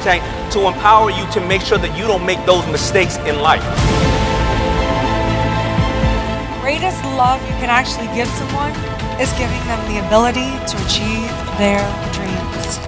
Tank to empower you to make sure that you don't make those mistakes in life. Greatest love you can actually give someone is giving them the ability to achieve their dreams.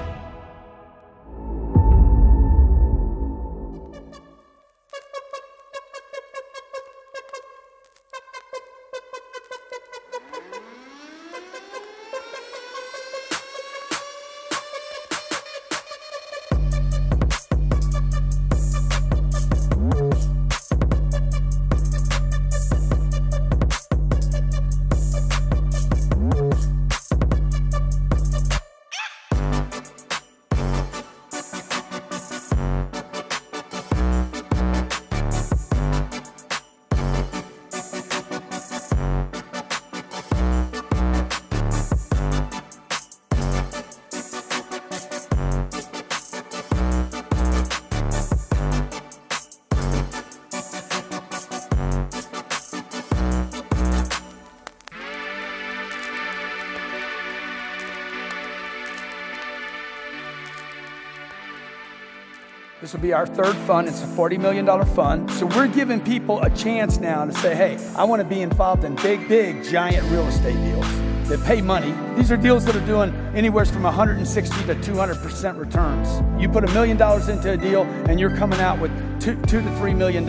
This will be our third fund. It's a $40 million fund. So we're giving people a chance now to say, hey, I want to be involved in big, giant real estate deals that pay money. These are deals that are doing anywhere from 160 to 200% returns. You put $1 million into a deal and you're coming out with $2 to $3 million,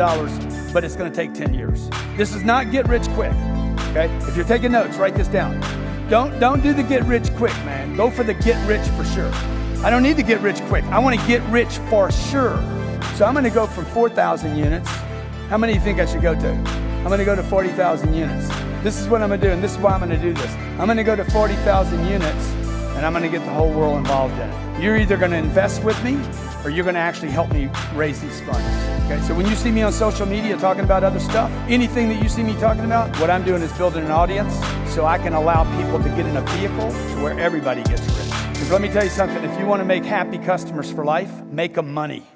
but it's going to take 10 years. This is not get rich quick, okay? If you're taking notes, write this down. Don't do the get rich quick, man. Go for the get rich for sure. I don't need to get rich quick. I want to get rich for sure. So I'm going to go from 4,000 units. How many do you think I should go to? I'm going to go to 40,000 units. This is what I'm going to do, and this is why I'm going to do this. I'm going to go to 40,000 units, and I'm going to get the whole world involved in it. You're either going to invest with me, or you're going to actually help me raise these funds. Okay, so when you see me on social media talking about other stuff, anything that you see me talking about, what I'm doing is building an audience so I can allow people to get in a vehicle to where everybody gets rich. Because let me tell you something, if you want to make happy customers for life, make them money.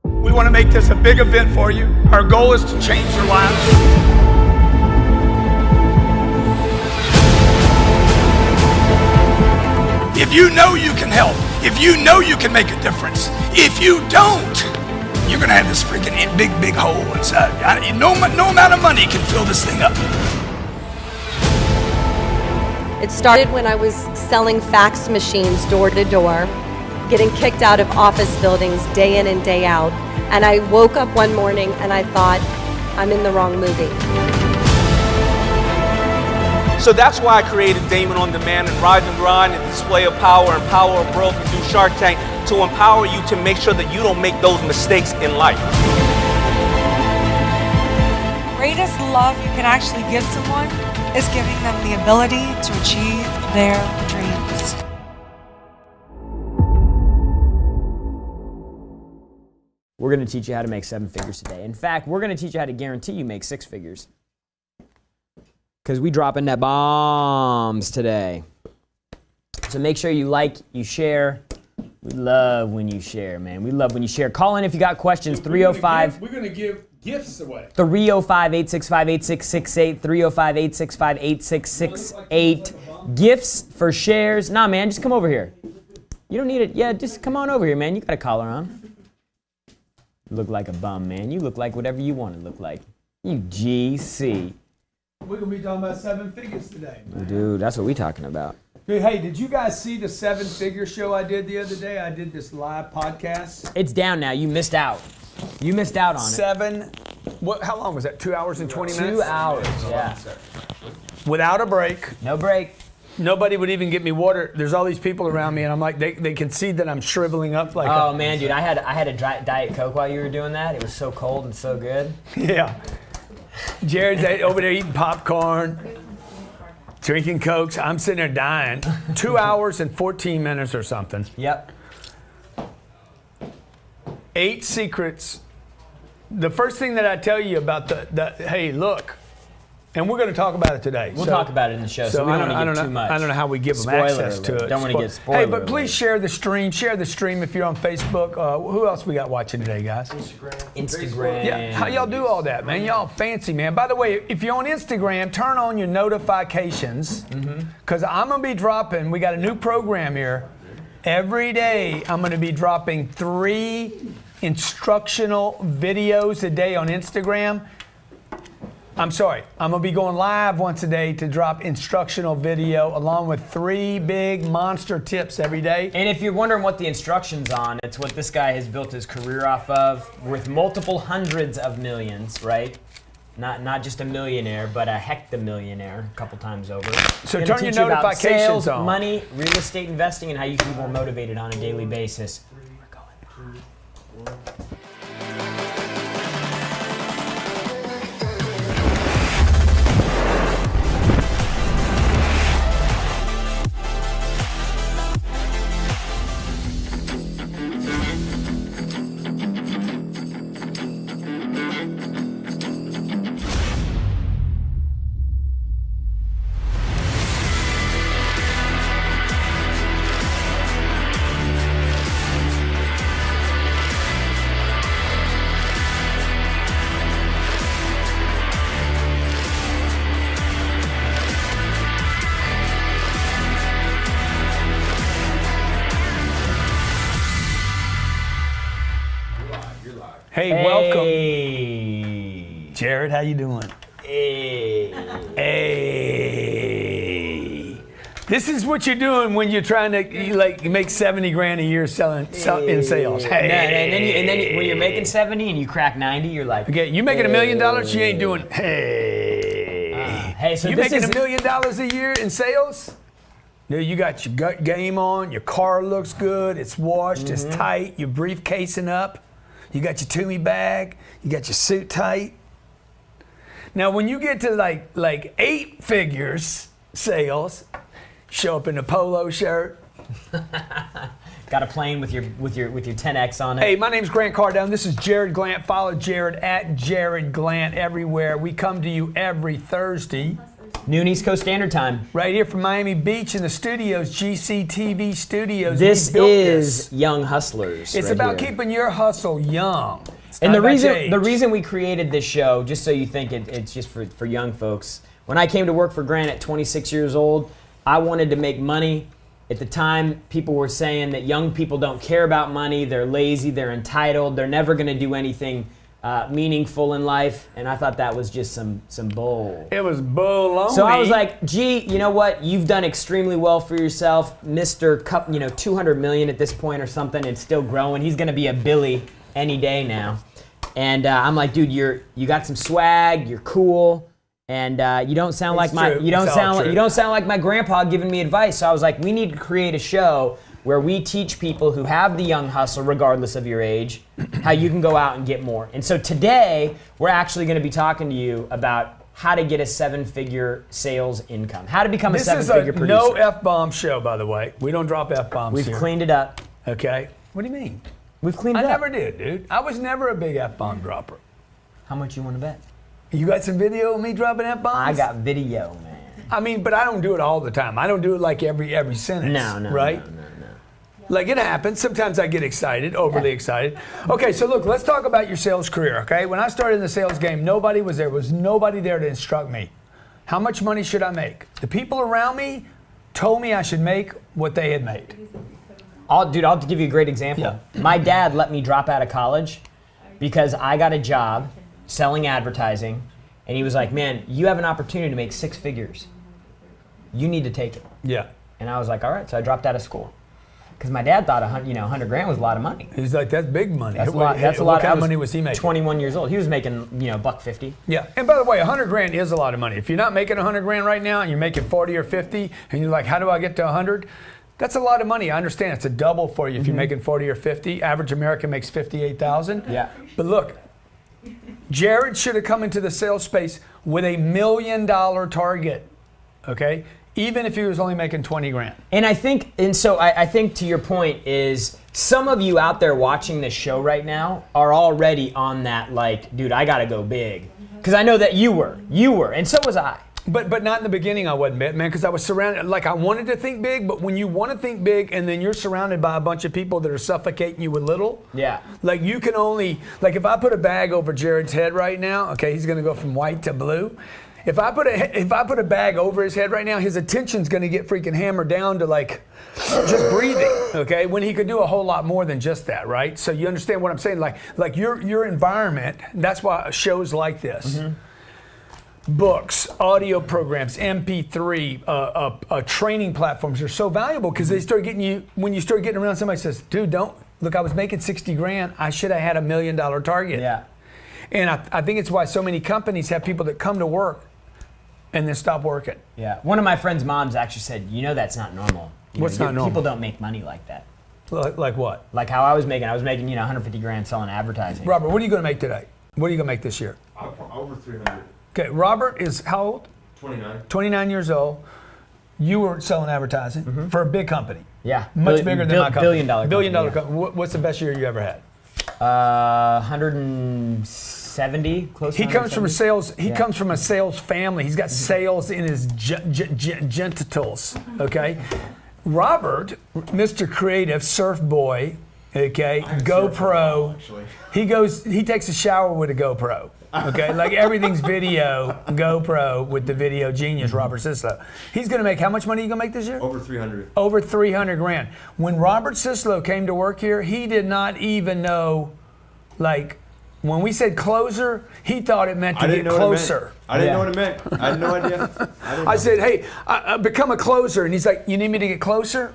We want to make this a big event for you. Our goal is to change your lives. If you know you can help, if you know you can make a difference, if you don't, you're going to have this freaking big hole inside. No amount of money can fill this thing up. It started when I was selling fax machines door to door, getting kicked out of office buildings day in and day out. And I woke up one morning and I thought, I'm in the wrong movie. So that's why I created Damon On Demand and Rise and Grind and Display of Power and Power of Growth and do Shark Tank to empower you to make sure that you don't make those mistakes in life. Greatest love you can actually give someone is giving them the ability to achieve their dreams. We're going to teach you how to make 7 figures today. In fact, we're going to teach you how to guarantee you make 6 figures. Because we dropping that bombs today. So make sure you like, you share. We love when you share, man. We love when you share. Call in if you got questions. 305. We're going to give gifts away. 305-865-8668. 305-865-8668. Gifts for shares. Nah, man, just come over here. You don't need it. Yeah, just come on over here, man. You got a collar on. You look like a bum, man. You look like whatever you want to look like. You GC. We're going to be talking about 7 figures today, man. Dude, that's what we talking about. Hey, did you guys see the 7 figure show I did the other day? I did this live podcast. It's down now. You missed out. You missed out on it. How long was that? 2 hours and 20 minutes? 2 hours, yeah. Without a break. No break. Nobody would even get me water. There's all these people around me, and I'm like, they can see that I'm shriveling up. Like, oh man, dude, I had a Diet Coke while you were doing that. It was so cold and so good. Yeah. Jared's over there eating popcorn, drinking Cokes. I'm sitting there dying. 2 hours and 14 minutes or something. Yep. 8 secrets. The first thing that I tell you about hey, look, And we're going to talk about it today. We'll talk about it in the show, so we don't want to give too much. I don't know how we give them Spoiler access to alert. it. Don't want to get spoiler Hey, but please alert. share the stream. Share the stream if you're on Facebook. Who else we got watching today, guys? Instagram. Yeah, how y'all do all that, man? Y'all fancy, man. By the way, if you're on Instagram, turn on your notifications, because I'm going to be dropping, we got a new program here. Every day, I'm going to be dropping 3 instructional videos a day on Instagram. I'm sorry, I'm going to be going live once a day to drop instructional video along with 3 big monster tips every day. And if you're wondering what the instruction's on, it's what this guy has built his career off of, worth multiple hundreds of millions, right? Not just a millionaire, but a hectamillionaire a couple times over. So Gonna turn your teach you about notifications sales, on. money, real estate investing, and how you can be more motivated on a daily basis. We're going. Hey, welcome. Hey. Jared, how you doing? Hey. Hey. This is what you're doing when you're trying to make 70 grand a year in sales. Hey. And then when you're making 70 and you crack 90, you're like, Okay, you making $1 million, you ain't doing, hey. hey, so You this making is $1 million a year in sales? No, you got your gut game on, your car looks good, it's washed, it's tight, your briefcasing up, you got your Toomey bag, you got your suit tight. Now, when you get to like 8 figures sales, show up in a polo shirt. got a plane with your 10X on it. Hey, my name's Grant Cardone. This is Jared Glant. Follow Jared at Jared Glant everywhere. We come to you every Thursday. Noon East Coast Standard Time. Right here from Miami Beach in the studios, GCTV studios. This We built is this. Young Hustlers. It's right about here. keeping your hustle young. It's And not the about your reason age. we created this show, just so you think it's just for young folks. When I came to work for Grant at 26 years old, I wanted to make money. At the time, people were saying that young people don't care about money, they're lazy, they're entitled, they're never going to do anything meaningful in life, and I thought that was just some bull. It was baloney. So I was like, gee, you know what? You've done extremely well for yourself, Mr. Cup, 200 million at this point or something. It's still growing. He's going to be a Billy any day now. And I'm like, dude, you got some swag. You're cool, and you don't sound like my true. you don't It's all sound true. you don't sound like my grandpa giving me advice. So I was like, we need to create a show where we teach people who have the young hustle, regardless of your age, how you can go out and get more. And so today, we're actually going to be talking to you about how to get a 7-figure sales income, how to become this a is 7-figure a producer. no F-bomb show, by the way. We don't drop F-bombs We've here. cleaned it up. Okay. What do you mean? We've cleaned I it up. never did, dude. I was never a big F-bomb dropper. How much you want to bet? You got some video of me dropping F-bombs? I got video, man. I mean, but I don't do it all the time. I don't do it like every sentence. No, right? no. Like it happens. Sometimes I get excited, overly excited. Okay, so look, let's talk about your sales career, okay? When I started in the sales game, nobody was there. There was nobody there to instruct me. How much money should I make? The people around me told me I should make what they had made. I'll give you a great example. Yeah. My dad let me drop out of college because I got a job selling advertising, and he was like, man, you have an opportunity to make 6 figures. You need to take it. Yeah. And I was like, all right, so I dropped out of school. Because my dad thought 100 grand was a lot of money. He's like, that's big money. That's a lot. That's a What lot. kind I of money was he making? 21 years old. He was making, $150. Yeah, and by the way, 100 grand is a lot of money. If you're not making 100 grand right now and you're making 40 or 50, and you're like, how do I get to 100? That's a lot of money. I understand it's a double for you if you're making 40 or 50. Average American makes 58,000. Yeah. But look, Jared should have come into the sales space with $1 million target, okay? Even if he was only making 20 grand. And I think to your point is some of you out there watching this show right now are already on that, like, dude, I gotta go big. Because I know that you were, and so was I. But not in the beginning. I wasn't, man, because I was surrounded. Like, I wanted to think big, but when you want to think big and then you're surrounded by a bunch of people that are suffocating you with little. Yeah. Like, you can only, like, if I put a bag over Jared's head right now, okay, he's going to go from white to blue. If I put a bag over his head right now, his attention's going to get freaking hammered down to, like, just breathing, okay? When he could do a whole lot more than just that, right? So you understand what I'm saying? Like your environment. That's why shows like this. Mm-hmm. Books, audio programs, MP3, training platforms are so valuable because they start getting you, when you start getting around, somebody says, dude, don't, look, I was making 60 grand. I should have had $1 million target. Yeah. And I think it's why so many companies have people that come to work and then stop working. Yeah. One of my friend's moms actually said, that's not normal. What's not normal? People don't make money like that. Like what? Like how I was making 150 grand selling advertising. Robert, what are you going to make today? What are you going to make this year? Over 300. Okay, Robert is how old? 29. 29 years old. You were selling advertising for a big company. Yeah. Much bigger than my company. Billion dollar company. What's the best year you ever had? 170, close to He comes from a sales. He comes from a sales family. He's got sales in his genitals. Okay, Robert, Mr. Creative, Surf Boy. Okay, GoPro. He takes a shower with a GoPro. Okay, like everything's video, GoPro with the video genius, Robert Sislo. He's gonna make, how much money are you gonna make this year? Over 300. Over 300 grand. When Robert Sislo came to work here, he did not even know, like, when we said closer, he thought it meant to get closer. I didn't know what it meant. I had no idea. I said, hey, I become a closer. And he's like, you need me to get closer?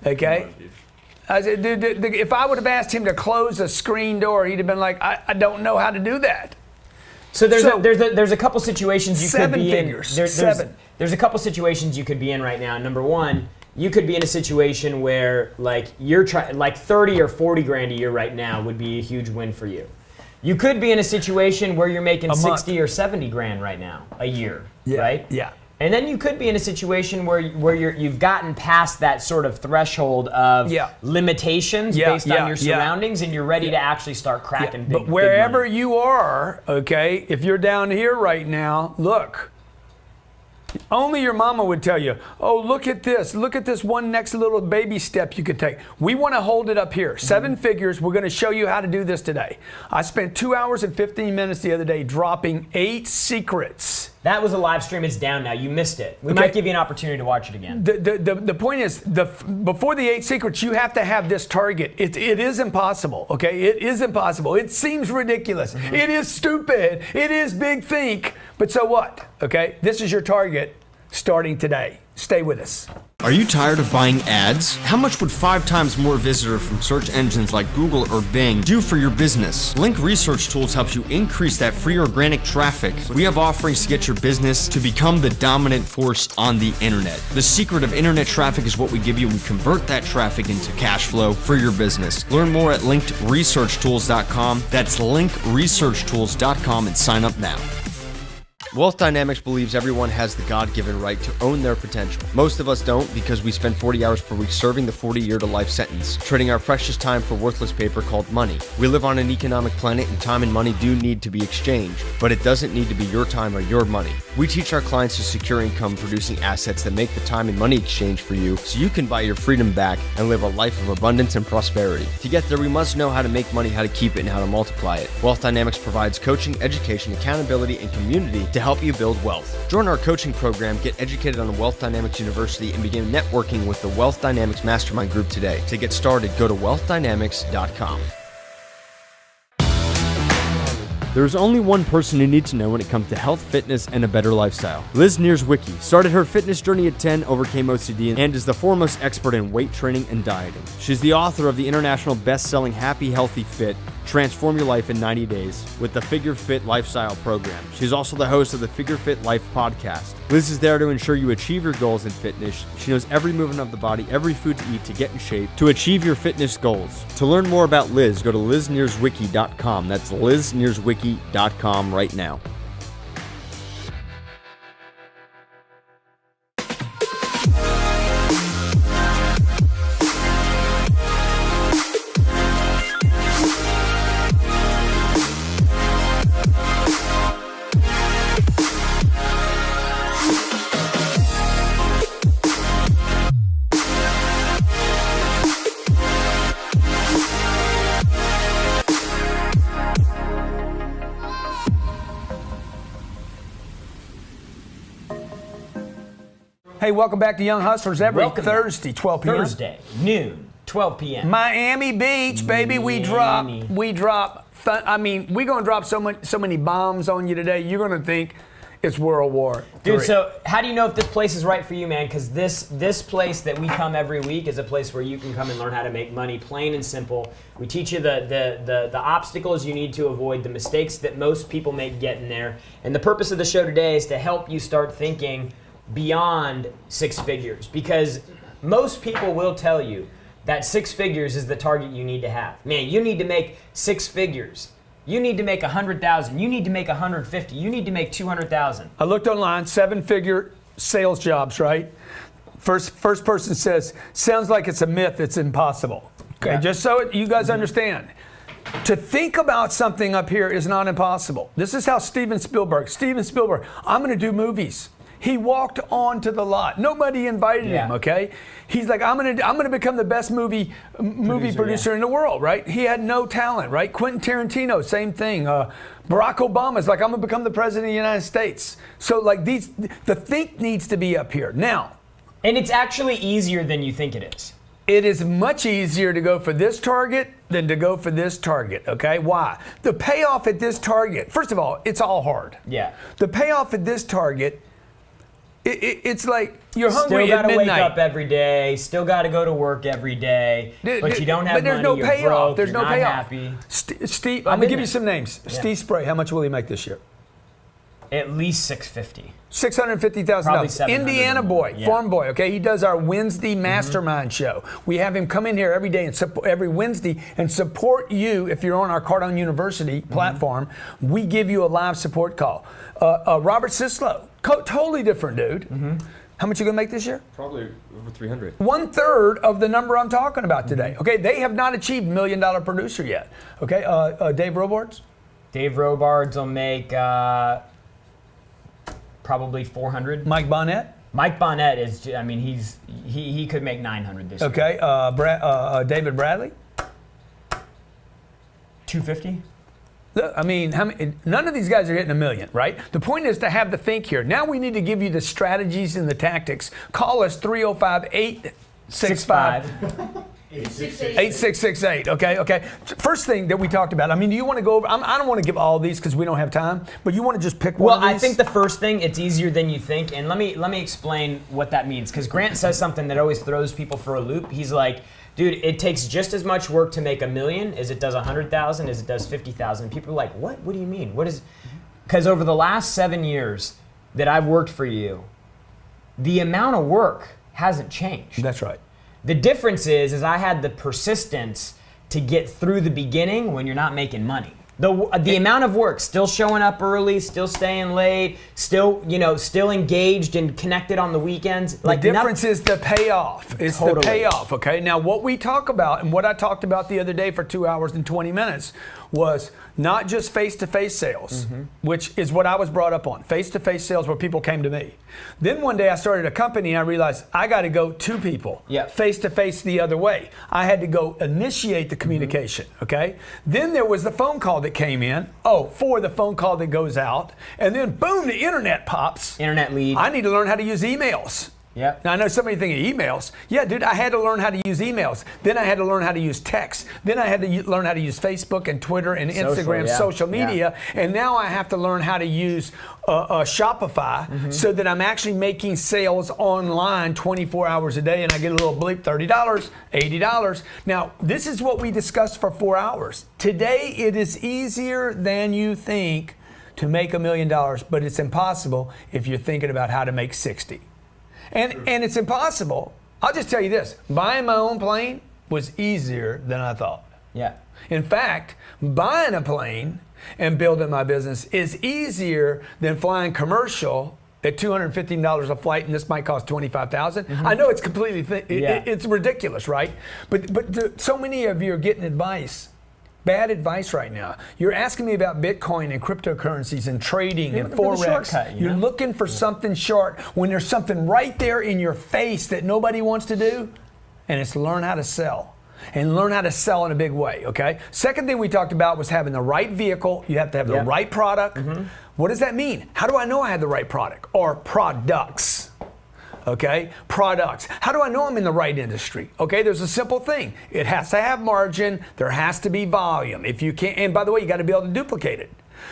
Okay. I said, dude, if I would have asked him to close a screen door, he'd have been like, I don't know how to do that. So there's a couple situations you could be in. There's a couple situations you could be in right now. Number one, you could be in a situation where like you're like 30 or 40 grand a year right now would be a huge win for you. You could be in a situation where you're making 60 or 70 grand right now a year, right? Yeah. And then you could be in a situation where you've gotten past that sort of threshold of limitations based on your surroundings, and you're ready to actually start cracking big. But wherever you are, okay, if you're down here right now, look. Only your mama would tell you, oh, look at this one next little baby step you could take. We want to hold it up here. 7 figures, we're going to show you how to do this today. I spent 2 hours and 15 minutes the other day dropping 8 secrets. That was a live stream. It's down now. You missed it. We might give you an opportunity to watch it again. The point is, before the 8 secrets, you have to have this target. It is impossible, okay? It is impossible. It seems ridiculous. It is stupid. It is big think. But so what, okay? This is your target starting today. Stay with us. Are you tired of buying ads? How much would 5 times more visitor from search engines like Google or Bing do for your business? Link Research Tools helps you increase that free organic traffic. We have offerings to get your business to become the dominant force on the internet. The secret of internet traffic is what we give you, and we convert that traffic into cash flow for your business. Learn more at linkedresearchtools.com. That's linkresearchtools.com and sign up now. Wealth Dynamics believes everyone has the God-given right to own their potential. Most of us don't because we spend 40 hours per week serving the 40-year-to-life sentence, trading our precious time for worthless paper called money. We live on an economic planet and time and money do need to be exchanged, but it doesn't need to be your time or your money. We teach our clients to secure income-producing assets that make the time and money exchange for you so you can buy your freedom back and live a life of abundance and prosperity. To get there, we must know how to make money, how to keep it, and how to multiply it. Wealth Dynamics provides coaching, education, accountability, and community to help you build wealth. Join our coaching program, get educated on Wealth Dynamics University, and begin networking with the Wealth Dynamics Mastermind Group today. To get started, go to wealthdynamics.com. There's only one person you need to know when it comes to health, fitness, and a better lifestyle. Liz Nierzwicki started her fitness journey at 10, overcame OCD, and is the foremost expert in weight training and dieting. She's the author of the international best-selling Happy, Healthy, Fit, Transform Your Life in 90 Days with the Figure Fit Lifestyle Program. She's also the host of the Figure Fit Life podcast. Liz is there to ensure you achieve your goals in fitness. She knows every movement of the body, every food to eat to get in shape, to achieve your fitness goals. To learn more about Liz, go to liznierzwicki.com. That's liznierzwicki.com right now. Hey, welcome back to Young Hustlers every Welcome back. Thursday, 12 p.m. Thursday, noon, 12 p.m. Miami Beach, baby. We drop. We're gonna drop so many bombs on you today. You're gonna think it's World War III. Dude, so how do you know if this place is right for you, man? Because this place that we come every week is a place where you can come and learn how to make money, plain and simple. We teach you the obstacles you need to avoid, the mistakes that most people make getting there. And the purpose of the show today is to help you start thinking beyond six figures. Because most people will tell you that six figures is the target you need to have. Man, you need to make six figures. You need to make 100,000. You need to make 150. You need to make 200,000. I looked online, 7-figure sales jobs, right? First person says, sounds like it's a myth, it's impossible. Okay, Yeah. just so you guys understand. To think about something up here is not impossible. This is how Steven Spielberg, I'm gonna do movies. He walked onto the lot. Nobody invited him, okay? He's like, I'm gonna become the best movie producer in the world, right? He had no talent, right? Quentin Tarantino, same thing. Barack Obama's like, I'm gonna become the president of the United States. So like the think needs to be up here. Now. And it's actually easier than you think it is. It is much easier to go for this target than to go for this target, okay? Why? The payoff at this target, first of all, it's all hard. Yeah. The payoff at this target, it's like you're hungry Still at gotta midnight. wake up every day. Still gotta go to work every day. But you don't have but there's money. no You're payoff. broke. There's You're no not payoff. happy. Steve, I've I'm gonna been give there. you some names. Yeah. Steve Spray, how much will he make this year? At least 650. $650,000. Probably 700 Indiana or more. boy, Yeah. farm boy. Okay, he does our Wednesday mastermind show. We have him come in here every day and every Wednesday and support you if you're on our Cardone University platform. We give you a live support call. Robert Sislow, totally different dude. How much you gonna make this year? Probably over 300. 1/3 of the number I'm talking about today. Okay, they have not achieved $1 million producer yet. Okay, Dave Robards. Dave Robards will make probably 400. Mike Bonnet. Mike Bonnet is, I mean, he could make 900 this year. Okay, David Bradley. 250? Look, I mean, none of these guys are hitting $1 million, right? The point is to have the think here. Now we need to give you the strategies and the tactics. Call us 305-865. 8668. Okay. First thing that we talked about. I mean, do you want to go over? I don't want to give all these because we don't have time. But you want to just pick one Well, of these? I think the first thing, it's easier than you think, and let me explain what that means. Because Grant says something that always throws people for a loop. He's like, dude, it takes just as much work to make $1 million as it does 100,000 as it does 50,000. People are like, what? What do you mean? What is? Because over the last 7 years that I've worked for you, the amount of work hasn't changed. That's right. The difference is I had the persistence to get through the beginning when you're not making money. The amount of work, still showing up early, still staying late, still engaged and connected on the weekends. The difference is the payoff. It's the Totally. payoff, okay? Now, what we talk about and what I talked about the other day for 2 hours and 20 minutes was not just face-to-face sales, which is what I was brought up on. Face-to-face sales where people came to me. Then one day I started a company and I realized I got to go to people. Yeah. Face-to-face the other way. I had to go initiate the communication, okay? Then there was the phone call that came in. For the phone call that goes out. And then boom, the internet pops. Internet lead. I need to learn how to use emails. Yep. Now, I know somebody thinking emails. Yeah, dude, I had to learn how to use emails. Then I had to learn how to use text. Then I had to learn how to use Facebook and Twitter and Instagram, social media. And now I have to learn how to use Shopify so that I'm actually making sales online 24 hours a day and I get a little bleep, $30, $80. Now, this is what we discussed for 4 hours. Today, it is easier than you think to make $1 million, but it's impossible if you're thinking about how to make 60. And it's impossible. I'll just tell you this. Buying my own plane was easier than I thought. Yeah. In fact, buying a plane and building my business is easier than flying commercial at $215 a flight, and this might cost $25,000. I know it's completely, it's ridiculous, right? But so many of you are getting advice. Bad advice right now. You're asking me about Bitcoin and cryptocurrencies and trading and looking for the Forex. shortcut, You're looking for something short when there's something right there in your face that nobody wants to do, and it's learn how to sell. And learn how to sell in a big way, okay? Second thing we talked about was having the right vehicle. You have to have the right product. What does that mean? How do I know I have the right product or products? Okay, products. How do I know I'm in the right industry? Okay, there's a simple thing. It has to have margin. There has to be volume. If you can't, and by the way, you got to be able to duplicate it.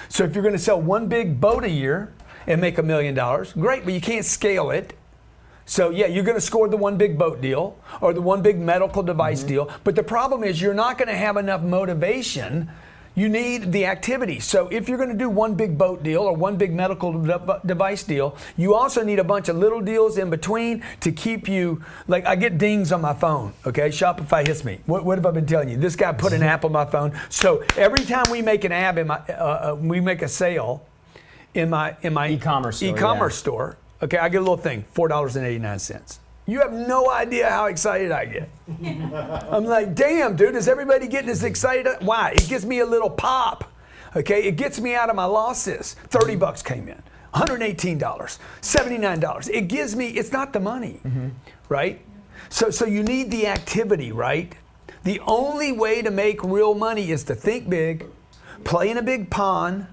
So if you're going to sell one big boat a year and make $1 million, great, but you can't scale it. So yeah, you're going to score the one big boat deal or the one big medical device deal. But the problem is you're not going to have enough motivation. You need the activity. So if you're going to do one big boat deal or one big medical device deal, you also need a bunch of little deals in between to keep you, like I get dings on my phone, okay? Shopify hits me. What have I been telling you? This guy put an app on my phone. So every time we make an app in my, we make a sale in my E-commerce store, okay, I get a little thing, $4.89. You have no idea how excited I get. I'm like, damn, dude, is everybody getting as excited? Why? It gives me a little pop. Okay, it gets me out of my losses. $30 came in, $118, $79. It gives me, it's not the money, right? So you need the activity, right? The only way to make real money is to think big, play in a big pond.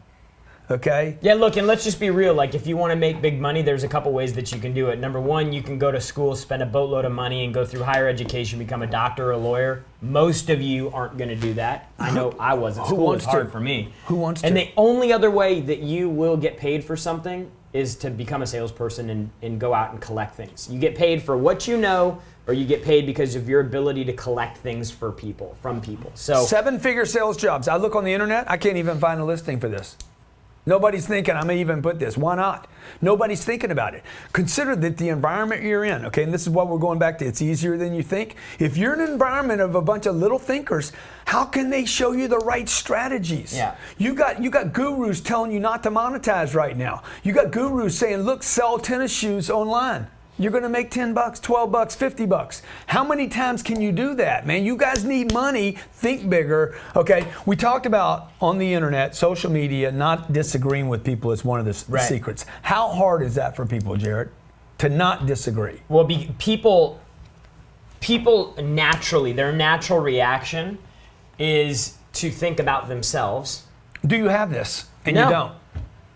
Okay. Yeah, look, and let's just be real. Like, if you want to make big money, there's a couple ways that you can do it. Number one, you can go to school, spend a boatload of money, and go through higher education, become a doctor or a lawyer. Most of you aren't going to do that. I know I wasn't. School was hard for me. Who wants to? And the only other way that you will get paid for something is to become a salesperson and go out and collect things. You get paid for what you know, or you get paid because of your ability to collect things for people, from people. So 7-figure sales jobs. I look on the internet, I can't even find a listing for this. Nobody's thinking, I'm going to even put this. Why not? Nobody's thinking about it. Consider that the environment you're in, okay, and this is what we're going back to. It's easier than you think. If you're in an environment of a bunch of little thinkers, how can they show you the right strategies? Yeah. You got gurus telling you not to monetize right now. You got gurus saying, look, sell tennis shoes online. You're going to make $10, $12, $50. How many times can you do that, man? You guys need money. Think bigger. Okay, we talked about on the internet, social media, not disagreeing with people is one of the secrets. How hard is that for people, Jared, to not disagree? Well, people naturally, their natural reaction is to think about themselves. Do you have this? And No. you don't?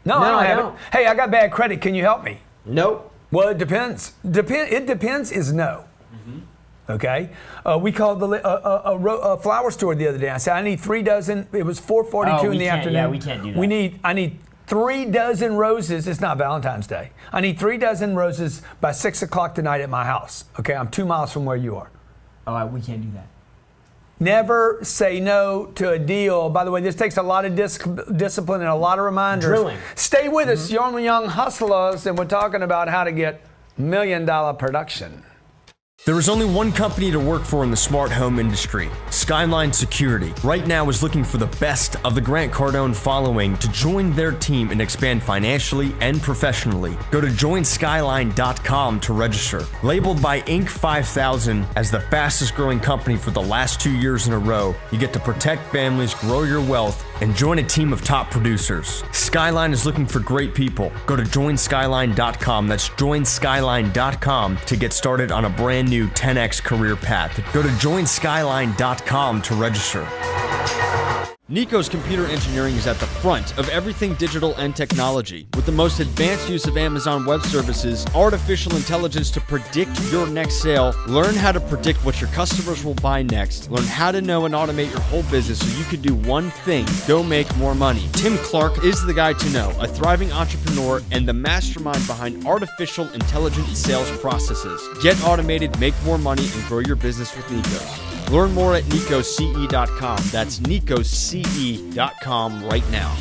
No, I don't have it. Hey, I got bad credit. Can you help me? Nope. Well, it depends. It depends is no. Okay? We called a flower store the other day. I said, I need 3 dozen. It was 4:42 in the afternoon. Yeah, we can't do that. I need 3 dozen roses. It's not Valentine's Day. I need 3 dozen roses by 6 o'clock tonight at my house. Okay? I'm 2 miles from where you are. Oh, we can't do that. Never say no to a deal. By the way, this takes a lot of discipline and a lot of reminders. Drilling. Stay with us, young hustlers, and we're talking about how to get $1 million production. There is only one company to work for in the smart home industry, Skyline Security. Right now is looking for the best of the Grant Cardone following to join their team and expand financially and professionally. Go to joinskyline.com to register. Labeled by Inc. 5000 as the fastest growing company for the last 2 years in a row, you get to protect families, grow your wealth, and join a team of top producers. Skyline is looking for great people. Go to joinskyline.com. That's joinskyline.com to get started on a brand new 10x career path. Go to joinskyline.com to register. Nico's Computer Engineering is at the front of everything digital and technology. With the most advanced use of Amazon Web Services, artificial intelligence to predict your next sale, learn how to predict what your customers will buy next, learn how to know and automate your whole business so you can do one thing, go make more money. Tim Clark is the guy to know, a thriving entrepreneur and the mastermind behind artificial intelligent sales processes. Get automated, make more money, and grow your business with Nikos. Learn more at nicosce.com. That's nicosce.com right now.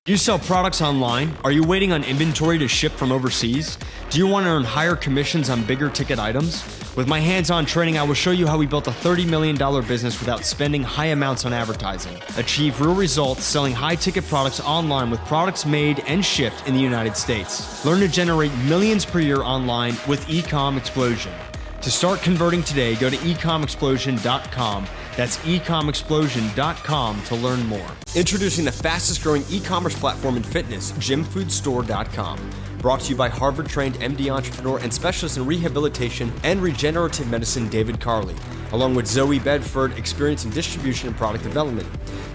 You sell products online? Are you waiting on inventory to ship from overseas? Do you want to earn higher commissions on bigger ticket items? With my hands-on training, I will show you how we built a $30 million business without spending high amounts on advertising. Achieve real results selling high-ticket products online with products made and shipped in the United States. Learn to generate millions per year online with Ecom Explosion. To start converting today, go to ecomexplosion.com. That's ecomexplosion.com to learn more. Introducing the fastest growing e-commerce platform in fitness, gymfoodstore.com. Brought to you by Harvard-trained MD entrepreneur and specialist in rehabilitation and regenerative medicine, David Carley, along with Zoe Bedford, experience in distribution and product development.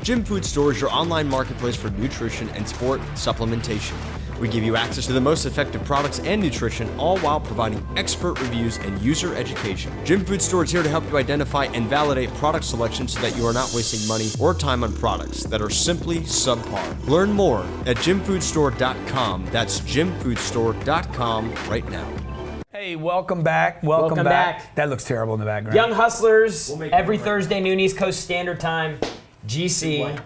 Gym Food Store is your online marketplace for nutrition and sport supplementation. We give you access to the most effective products and nutrition, all while providing expert reviews and user education. Gym Food Store is here to help you identify and validate product selection so that you are not wasting money or time on products that are simply subpar. Learn more at gymfoodstore.com. That's gymfoodstore.com right now. Hey, welcome back. Welcome back. That looks terrible in the background. Young Hustlers, every Thursday noon East Coast Standard Time, GC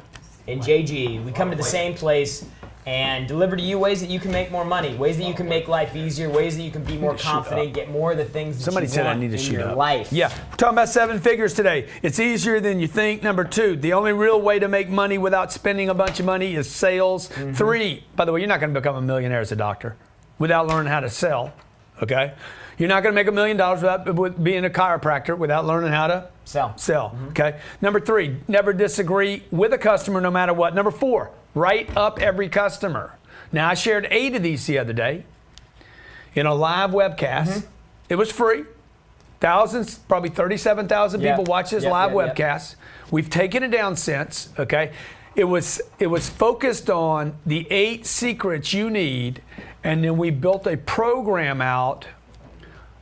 and JG. We come to the same place and deliver to you ways that you can make more money, ways that you can make life easier, ways that you can be more confident, get more of the things that Somebody you said want I need to in shoot your up. life. Yeah, we're talking about 7 figures today. It's easier than you think. Number 2, the only real way to make money without spending a bunch of money is sales. 3, by the way, you're not going to become a millionaire as a doctor without learning how to sell. Okay, you're not going to make $1 million without being a chiropractor without learning how to sell. Okay. Number 3, never disagree with a customer no matter what. Number 4, write up every customer. Now I shared 8 of these the other day in a live webcast. It was free. Thousands, probably 37,000 people watch this live webcast. We've taken it down since. Okay. It was focused on the 8 secrets you need. And then we built a program out,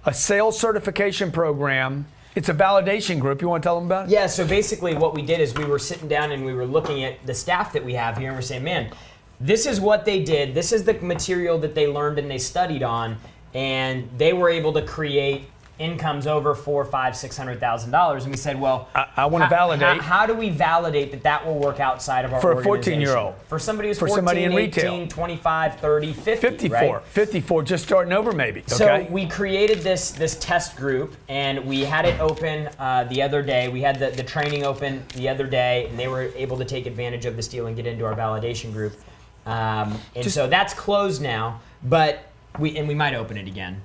a sales certification program. It's a validation group. You want to tell them about it? Yeah, so basically what we did is we were sitting down and we were looking at the staff that we have here and we're saying, man, this is what they did. This is the material that they learned and they studied on. And they were able to create incomes over $400,000, $500,000, $600,000. And we said, well, I want to validate. How do we validate that will work outside of our for a organization? 14-year-old. For somebody who's for 14, somebody in 18, retail. 25, 30, 50, 54. right? 54, just starting over maybe. So okay? we created this test group and we had it open the other day. We had the training open the other day and they were able to take advantage of this deal and get into our validation group. So that's closed now, but we might open it again.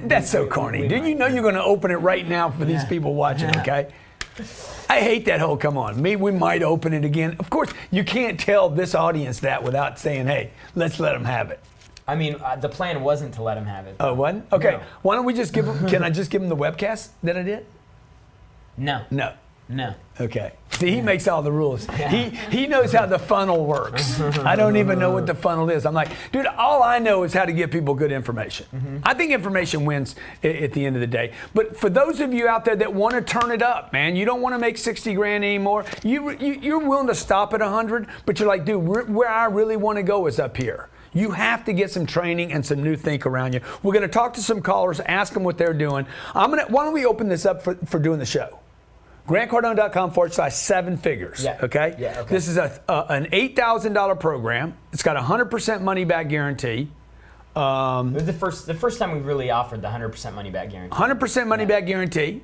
That's so corny. Dude, you know you're going to open it right now for these people watching, okay? I hate that whole, come on, we might open it again. Of course, you can't tell this audience that without saying, hey, let's let them have it. I mean, the plan wasn't to let them have it. Oh, what? Okay, No. why don't we just give them, can I just give them the webcast that I did? No. No. No. Okay. See, he makes all the rules. He knows how the funnel works. I don't even know what the funnel is. I'm like, dude, all I know is how to give people good information. I think information wins at the end of the day. But for those of you out there that want to turn it up, man, you don't want to make 60 grand anymore. You're willing to stop at 100, but you're like, dude, where I really want to go is up here. You have to get some training and some new think around you. We're going to talk to some callers, ask them what they're doing. Why don't we open this up for doing the show? GrantCardone.com/7 figures. Yeah. Okay? Yeah, okay. This is an $8,000 program. It's got a 100% money back guarantee. It was the first time we really offered the 100% money back guarantee. 100% money back guarantee.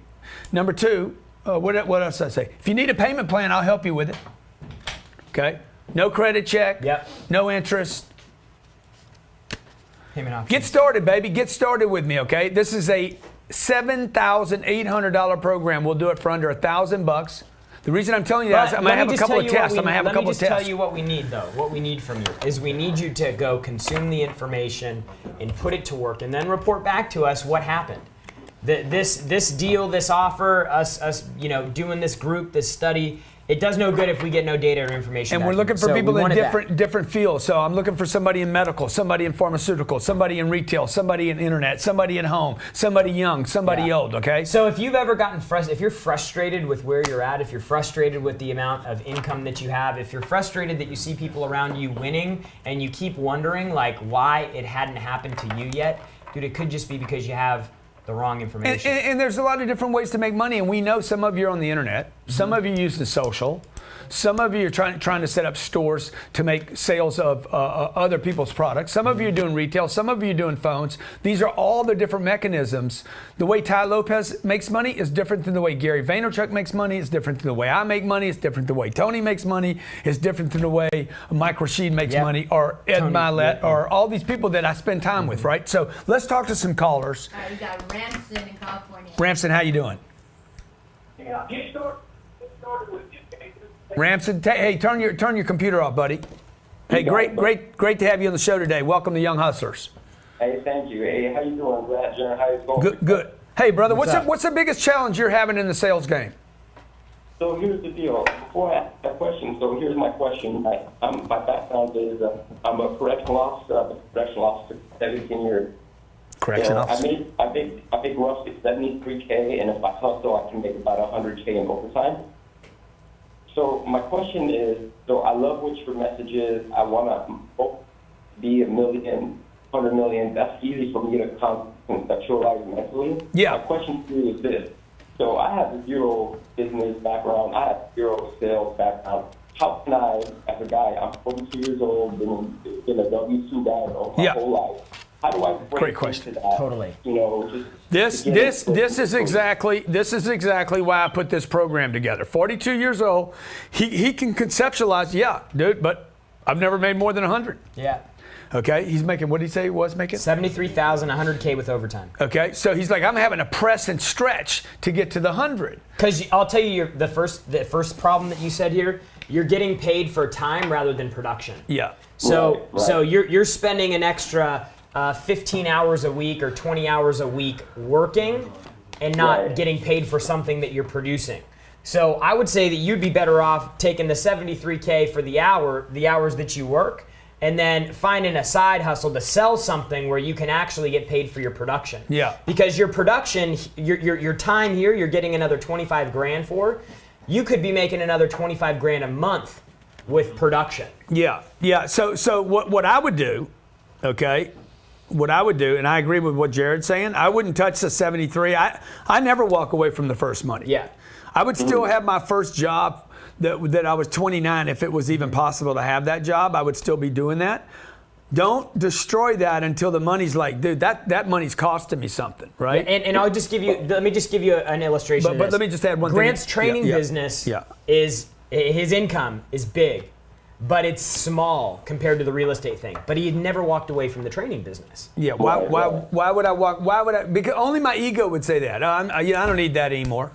Number 2, what else did I say? If you need a payment plan, I'll help you with it. Okay? No credit check. Yep. No interest. Payment option. Get started, baby. Get started with me, okay? This is a $7,800 program. We'll do it for under $1,000. The reason I'm telling you that is I'm going to have a couple of tests. Let me just tell you what we need, though. What we need from you is we need you to go consume the information and put it to work, and then report back to us what happened. This deal, this offer, us doing this group, this study. It does no good if we get no data or information. And we're looking for people in different fields. So I'm looking for somebody in medical, somebody in pharmaceutical, somebody in retail, somebody in internet, somebody at home, somebody young, somebody old, okay? So if you've ever gotten if you're frustrated with where you're at, if you're frustrated with the amount of income that you have, if you're frustrated that you see people around you winning and you keep wondering like why it hadn't happened to you yet, dude, it could just be because you have the wrong information. And there's a lot of different ways to make money, and we know some of you are on the internet, some of you use the social, some of you are trying to set up stores to make sales of other people's products. Some of you are doing retail, some of you are doing phones. These are all the different mechanisms. The way Ty Lopez makes money is different than the way Gary Vaynerchuk makes money. It's different than the way I make money. It's different than the way Tony makes money. It's different than the way Mike Rashid makes money, or Ed Mylett, or all these people that I spend time with, right? So let's talk to some callers. We got Ramson in California. Ramson, how you doing? Yeah, get started with you. Ramson, hey, turn your computer off, buddy. Hey, great to have you on the show today. Welcome to Young Hustlers. Hey, thank you. Hey, how you doing, Brad? How you going? Good. Hey, brother, what's the biggest challenge you're having in the sales game? So here's the deal. Before I ask that question, so here's my question. My background is I'm a correctional officer, 17 years. Correction So officer. I make roughly $73K, and if I hustle, I can make about $100K in overtime. So my question is, so I love what your message is. I want to be $1 million, $100 million. That's easy for me to conceptualize mentally. Yeah. My question to you is this. So I have zero business background. I have zero sales background. How can I, as a guy, I'm 42 years old, been a W-2 guy my whole life. How do I break Great question. into that? Totally. You know, just This is exactly why I put this program together. 42 years old, he can conceptualize, yeah, dude, but I've never made more than 100. Yeah. Okay, he's making, what did he say he was making? 73,000, 100K with overtime. Okay, so he's like, I'm having to press and stretch to get to the 100. Because I'll tell you, the first problem that you said here, you're getting paid for time rather than production. Yeah. So Right. so you're spending an extra 15 hours a week or 20 hours a week working and not Right. getting paid for something that you're producing. So I would say that you'd be better off taking the 73K for the hours that you work, and then finding a side hustle to sell something where you can actually get paid for your production. Yeah. Because your production, your time here, you're getting another 25 grand for. You could be making another 25 grand a month with production. Yeah. So what I would do, okay, and I agree with what Jared's saying, I wouldn't touch the 73. I never walk away from the first money. Yeah. I would still have my first job that I was 29, if it was even possible to have that job, I would still be doing that. Don't destroy that until the money's like, dude, that money's costing me something, right? And I'll just give you, let me just give you an illustration. But of this. let me just add one thing. Grant's training Yeah. business Yeah. is, his income is big, but it's small compared to the real estate thing. But he had never walked away from the training business. Yeah, why would I walk? Why would I? Because only my ego would say that. I don't need that anymore.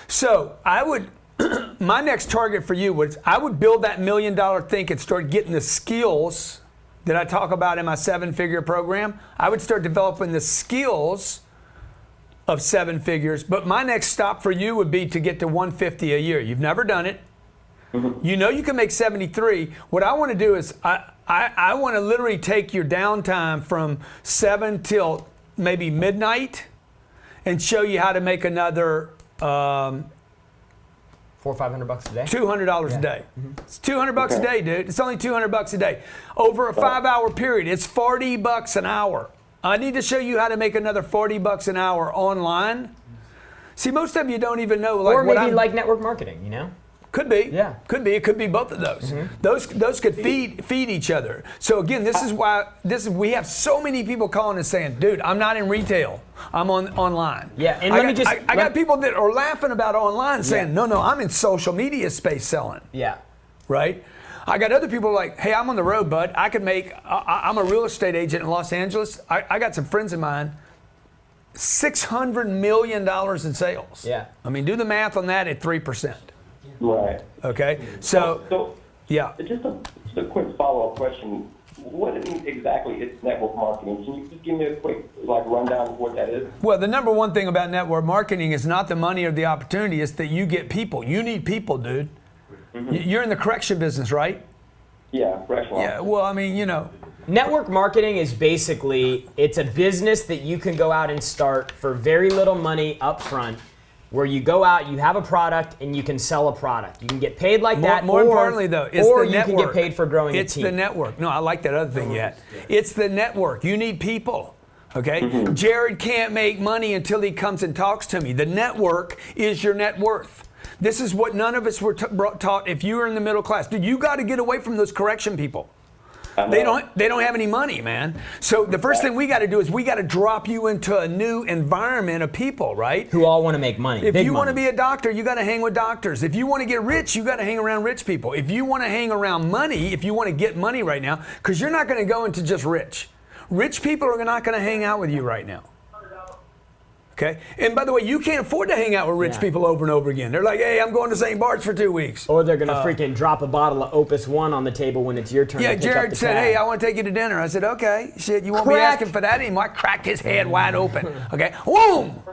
So I would. My next target for you was I would build that $1 million thing and start getting the skills that I talk about in my 7-figure program. I would start developing the skills of 7 figures. But my next stop for you would be to get to 150 a year. You've never done it. You know you can make 73. What I want to do is I want to literally take your downtime from 7 till maybe midnight and show you how to make another $400 or $500 a day. $200 a day. It's $200 a day, dude. It's only $200 a day. Over a 5-hour period, it's $40 an hour. I need to show you how to make another $40 an hour online. See, most of you don't even know. Like, Or what maybe I'm, like network marketing, you know? Could be. Yeah. Could be. It could be both of those. Those could feed each other. So again, this is why we have so many people calling and saying, "Dude, I'm not in retail. I'm online." Yeah, and I got people that are laughing about online saying, "No, I'm in social media space selling." Yeah. Right? I got other people like, "Hey, I'm on the road, bud. I could make. I'm a real estate agent in Los Angeles. I got some friends of mine. $600 million in sales. Yeah. I mean, do the math on that at 3%. Right. Okay, so yeah. Just a quick follow-up question. What exactly is network marketing? Can you just give me a quick rundown of what that is? Well, the number one thing about network marketing is not the money or the opportunity. It's that you get people. You need people, dude. You're in the correction business, right? Yeah, correction. Yeah. Well, I mean, you know. Network marketing is basically, it's a business that you can go out and start for very little money up front, where you go out, you have a product, and you can sell a product. You can get paid like that. More importantly, though, it's or the you network. can get paid for growing It's a team. the network. No, I like that other thing yet. It's the network. You need people. Okay? Jared can't make money until he comes and talks to me. The network is your net worth. This is what none of us were taught if you were in the middle class. Dude, you got to get away from those correction people. They don't have any money, man. So the first thing we got to do is we got to drop you into a new environment of people, right? Who all want to make money. If big you want to money. be a doctor, you got to hang with doctors. If you want to get rich, you got to hang around rich people. If you want to hang around money, if you want to get money right now, because you're not going to go into just rich. Rich people are not going to hang out with you right now. Okay? And by the way, you can't afford to hang out with rich people over and over again. They're like, hey, I'm going to St. Bart's for 2 weeks. Or they're going to freaking drop a bottle of Opus 1 on the table when it's your turn to pick up Jared the said, tab. hey, I want to take you to dinner. I said, okay. Shit, you won't be Crack. asking for that anymore. I cracked his head wide open. Okay? Boom!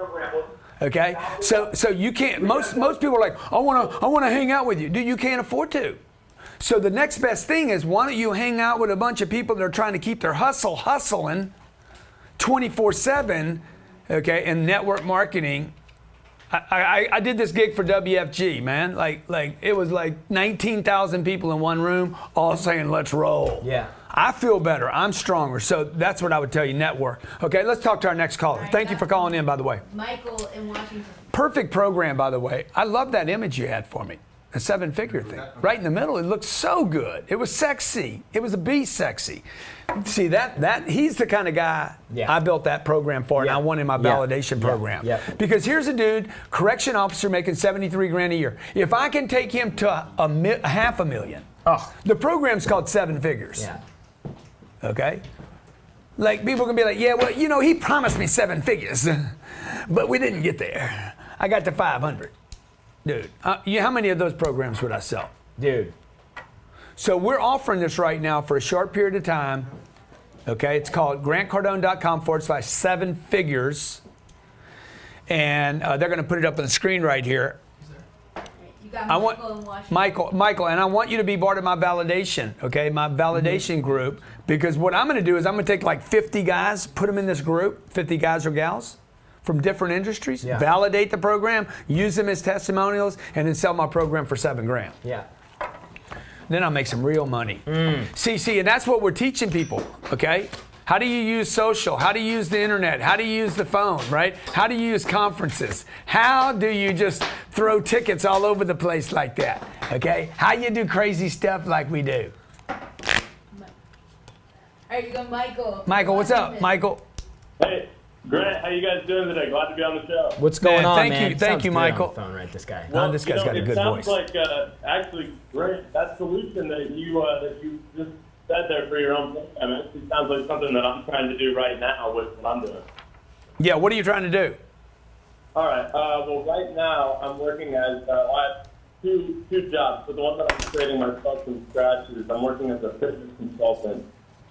Okay, so you can't. Most people are like, I want to hang out with you. Dude, you can't afford to. So the next best thing is, why don't you hang out with a bunch of people that are trying to keep their hustling 24/7, okay, in network marketing. I did this gig for WFG, man. Like it was like 19,000 people in one room, all saying, let's roll. Yeah. I feel better. I'm stronger. So that's what I would tell you, network. Okay, let's talk to our next caller. Thank you for calling in, by the way. Michael in Washington. Perfect program, by the way. I love that image you had for me. A 7-figure thing. Right in the middle, it looked so good. It was sexy. It was a be sexy. See, that he's the kind of guy I built that program for, and I wanted my validation program. Because here's a dude, correction officer making 73 grand a year. If I can take him to $500,000, the program's called 7 figures. Okay? Like, people can be like, yeah, well, you know, he promised me 7 figures, but we didn't get there. I got to 500. Dude, how many of those programs would I sell? Dude. So we're offering this right now for a short period of time. Okay, it's called grantcardone.com/7 figures. And they're going to put it up on the screen right here. You got Michael in Washington. Michael, and I want you to be part of my validation, okay, my validation group. Because what I'm going to do is I'm going to take like 50 guys, put them in this group, 50 guys or gals from different industries, validate the program, use them as testimonials, and then sell my program for $7 grand. Yeah. Then I'll make some real money. See, and that's what we're teaching people, okay? How do you use social? How do you use the internet? How do you use the phone, right? How do you use conferences? How do you just throw tickets all over the place like that, okay? How you do crazy stuff like we do? All right, you got Michael. Michael, what's up, Michael? Hey, Grant, how you guys doing today? Glad to be on the show. What's going on, man? Thank you, Michael. On the phone, right, this guy. Well, this guy's got a good voice. It sounds like actually great. That solution that you just said there for your own program, it actually sounds like something that I'm trying to do right now with what I'm doing. Yeah, what are you trying to do? All right. Well, right now I'm working as I have two jobs. So the one that I'm creating myself from scratch is I'm working as a fitness consultant.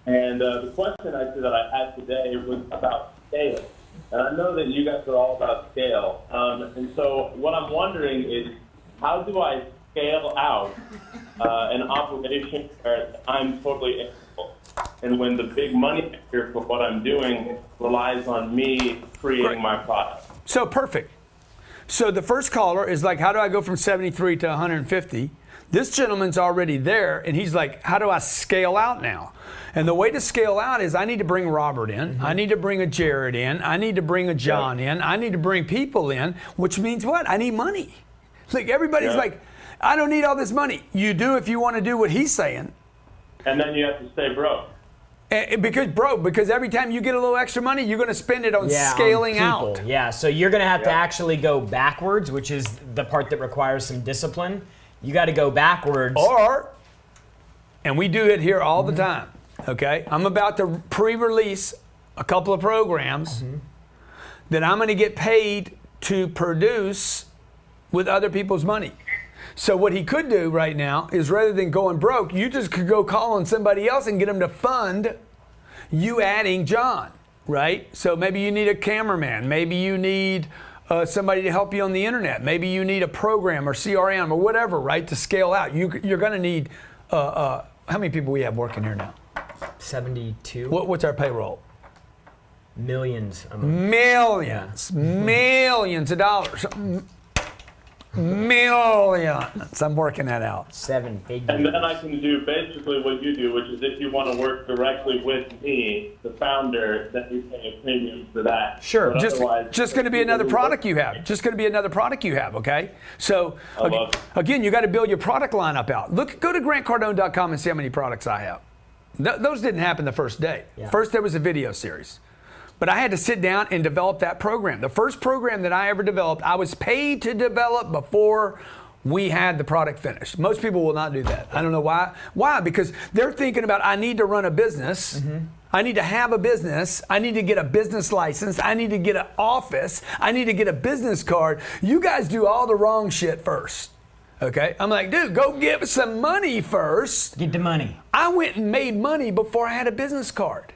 And the question actually that I had today was about scale. And I know that you guys are all about scale. And so what I'm wondering is, how do I scale out an operation where I'm totally able, and when the big money maker for what I'm doing relies on me creating my product? So perfect. So the first caller is like, how do I go from 73 to 150? This gentleman's already there, and he's like, how do I scale out now? And the way to scale out is I need to bring Robert in. I need to bring a Jared in. I need to bring a John in. I need to bring people in, which means what? I need money. Like everybody's like, I don't need all this money. You do if you want to do what he's saying. And then you have to stay broke. Because every time you get a little extra money, you're going to spend it on scaling out. Yeah, so you're going to have to actually go backwards, which is the part that requires some discipline. You got to go backwards. And we do it here all the time, okay? I'm about to pre-release a couple of programs that I'm going to get paid to produce with other people's money. So what he could do right now is, rather than going broke, you just could go call on somebody else and get them to fund you adding John, right? So maybe you need a cameraman. Maybe you need somebody to help you on the internet. Maybe you need a program or CRM or whatever, right, to scale out. You're going to need, how many people we have working here now? 72. What's our payroll? Millions. Millions. Millions of dollars. Millions. I'm working that out. 7 figures. And then I can do basically what you do, which is if you want to work directly with me, the founder, then you pay a premium for that. Sure. Just going to be another product you have. Just going to be another product you have, okay? So, again, you got to build your product lineup out. Go to grantcardone.com and see how many products I have. Those didn't happen the first day. Yeah. First, there was a video series. But I had to sit down and develop that program. The first program that I ever developed, I was paid to develop before we had the product finished. Most people will not do that. I don't know why. Why? Because they're thinking about, I need to run a business. I need to have a business. I need to get a business license. I need to get an office. I need to get a business card. You guys do all the wrong shit first. Okay? I'm like, dude, go get some money first. Get the money. I went and made money before I had a business card.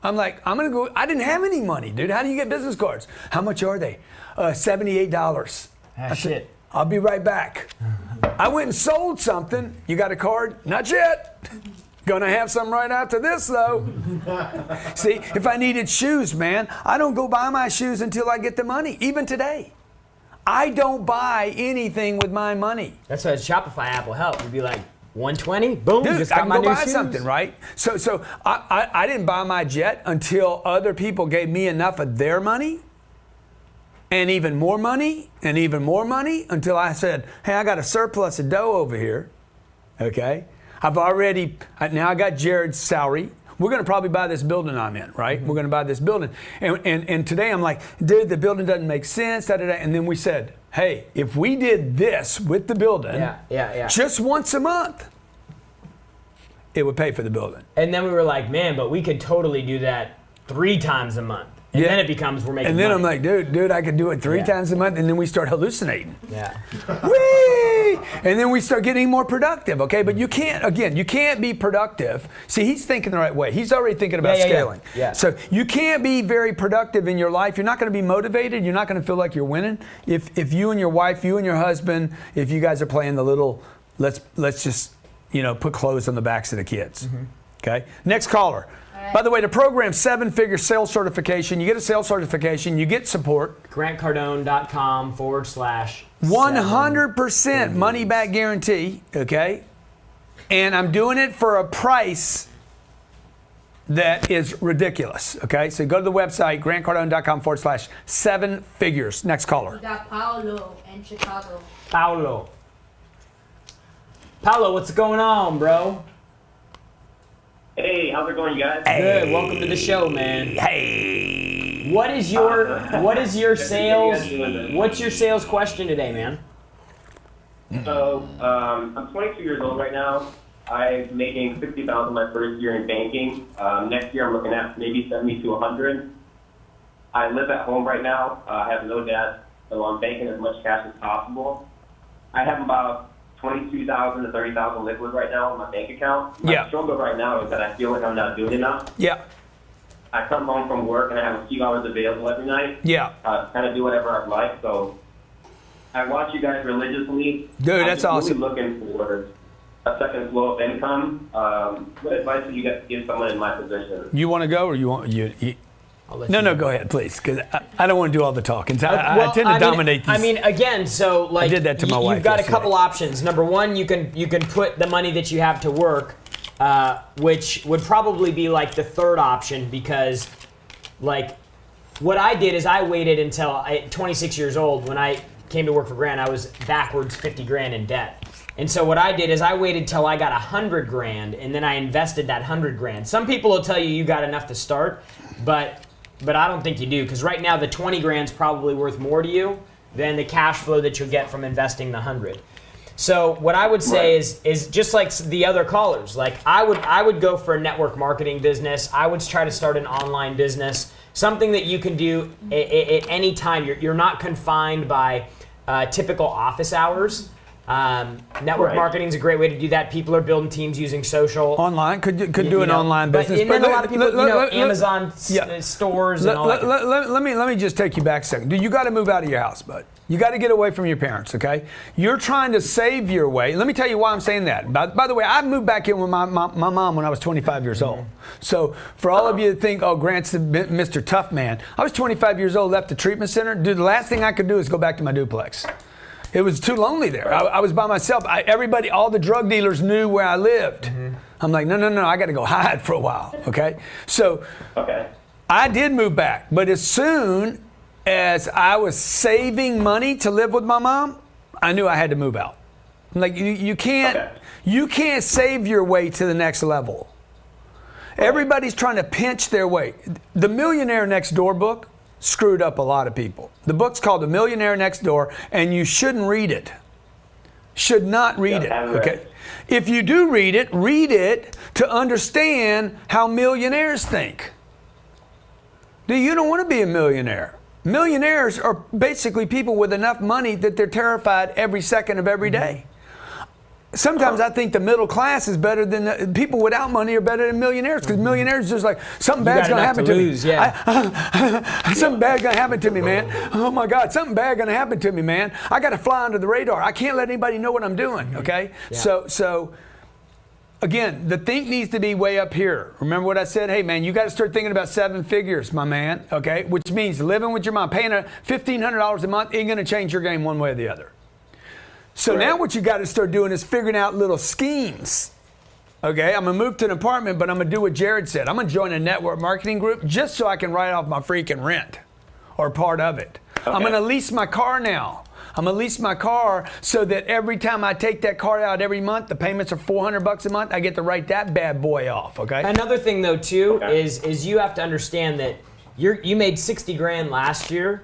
I'm like, I'm going to go. I didn't have any money, dude. How do you get business cards? How much are they? $78. I said, I'll be right back. I went and sold something. You got a card? Not yet. Gonna have some right after this, though. See, if I needed shoes, man, I don't go buy my shoes until I get the money, even today. I don't buy anything with my money. That's why Shopify app will help. You'd be like, 120, boom, Dude, just got I can my go new buy shoes. something, right? So I didn't buy my jet until other people gave me enough of their money and even more money and even more money until I said, hey, I got a surplus of dough over here, okay? Now I got Jared's salary. We're going to probably buy this building I'm in, right? We're going to buy this building. And today I'm like, dude, the building doesn't make sense, da-da-da. And then we said, hey, if we did this with the building just once a month, it would pay for the building. And then we were like, man, but we could totally do that 3 times a month. And then it becomes we're making And then money. I'm like, dude, I could do it 3 times a month. And then we start hallucinating. Yeah. Whee! And then we start getting more productive, okay? But you can't be productive. See, he's thinking the right way. He's already thinking about scaling. Yeah. So you can't be very productive in your life. You're not going to be motivated. You're not going to feel like you're winning. If you and your wife, you and your husband, if you guys are playing the little, let's just, put clothes on the backs of the kids. Okay? Next caller. By the way, the program's 7-figure sales certification. You get a sales certification. You get support. GrantCardone.com / 100% money back guarantee. Okay? And I'm doing it for a price that is ridiculous. Okay? So go to the website, GrantCardone.com / 7 figures. Next caller. We got Paolo in Chicago. Paolo, what's going on, bro? Hey, how's it going, you guys? Good. Welcome to the show, man. Hey. What is your sales? What's your sales question today, man? So, I'm 22 years old right now. I'm making $60,000 my first year in banking. Next year, I'm looking at maybe 70 to 100. I live at home right now. I have no debt, so I'm banking as much cash as possible. I have about $22,000 to $30,000 liquid right now in my bank account. My struggle right now is that I feel like I'm not doing enough. Yeah. I come home from work and I have a few hours available every night. Yeah. Kind of do whatever I like. So I watch you guys religiously. Dude, that's awesome. I'm really looking for a second flow of income. What advice would you guys give someone in my position? You want to go or you want you? No, go ahead, please, because I don't want to do all the talking. I tend to dominate these. Again, so like I did that to my wife you've got yesterday. a couple options. Number one, you can put the money that you have to work, which would probably be like the third option because, like, what I did is I waited until 26 years old when I came to work for Grant. I was backwards 50 grand in debt. And so what I did is I waited till I got 100 grand and then I invested that 100 grand. Some people will tell you got enough to start, but I don't think you do, because right now the 20 grand's probably worth more to you than the cash flow that you'll get from investing the 100. So what I would say is just like the other callers, like I would go for a network marketing business. I would try to start an online business, something that you can do at any time. You're not confined by typical office hours. Network marketing is a great way to do that. People are building teams using social. Online, could do an online business. And then a lot of people, Amazon stores and all that. Let me just take you back a second. Dude, you got to move out of your house, bud. You got to get away from your parents, okay? You're trying to save your way. Let me tell you why I'm saying that. By the way, I moved back in with my mom when I was 25 years old. So for all of you that think, oh, Grant's the Mr. Tough Man, I was 25 years old, left the treatment center. Dude, the last thing I could do is go back to my duplex. It was too lonely there. I was by myself. Everybody, all the drug dealers knew where I lived. I'm like, no, I got to go hide for a while, okay? So I did move back, but as soon as I was saving money to live with my mom, I knew I had to move out. I'm like, you can't save your way to the next level. Everybody's trying to pinch their way. The Millionaire Next Door book screwed up a lot of people. The book's called The Millionaire Next Door, and you shouldn't read it. Should not read it, okay? If you do read it to understand how millionaires think. You don't want to be a millionaire. Millionaires are basically people with enough money that they're terrified every second of every day. sometimes I think the middle class is better than people without money are better than millionaires, because millionaires just like something bad's gonna happen to me. Something bad's gonna happen to me, man. Oh my God, something bad gonna happen to me, man. I gotta fly under the radar. I can't let anybody know what I'm doing. Okay, so. Again, the think needs to be way up here. Remember what I said? Hey, man, you got to start thinking about 7 figures, my man, okay? Which means living with your mom, paying $1,500 a month ain't going to change your game one way or the other. So now what you got to start doing is figuring out little schemes, okay? I'm going to move to an apartment, but I'm going to do what Jared said. I'm going to join a network marketing group just so I can write off my freaking rent or part of it. Okay. I'm going to lease my car now. I'm gonna lease my car so that every time I take that car out every month, the payments are $400 a month. I get to write that bad boy off. Okay. Another thing though too is you have to understand that you made 60 grand last year.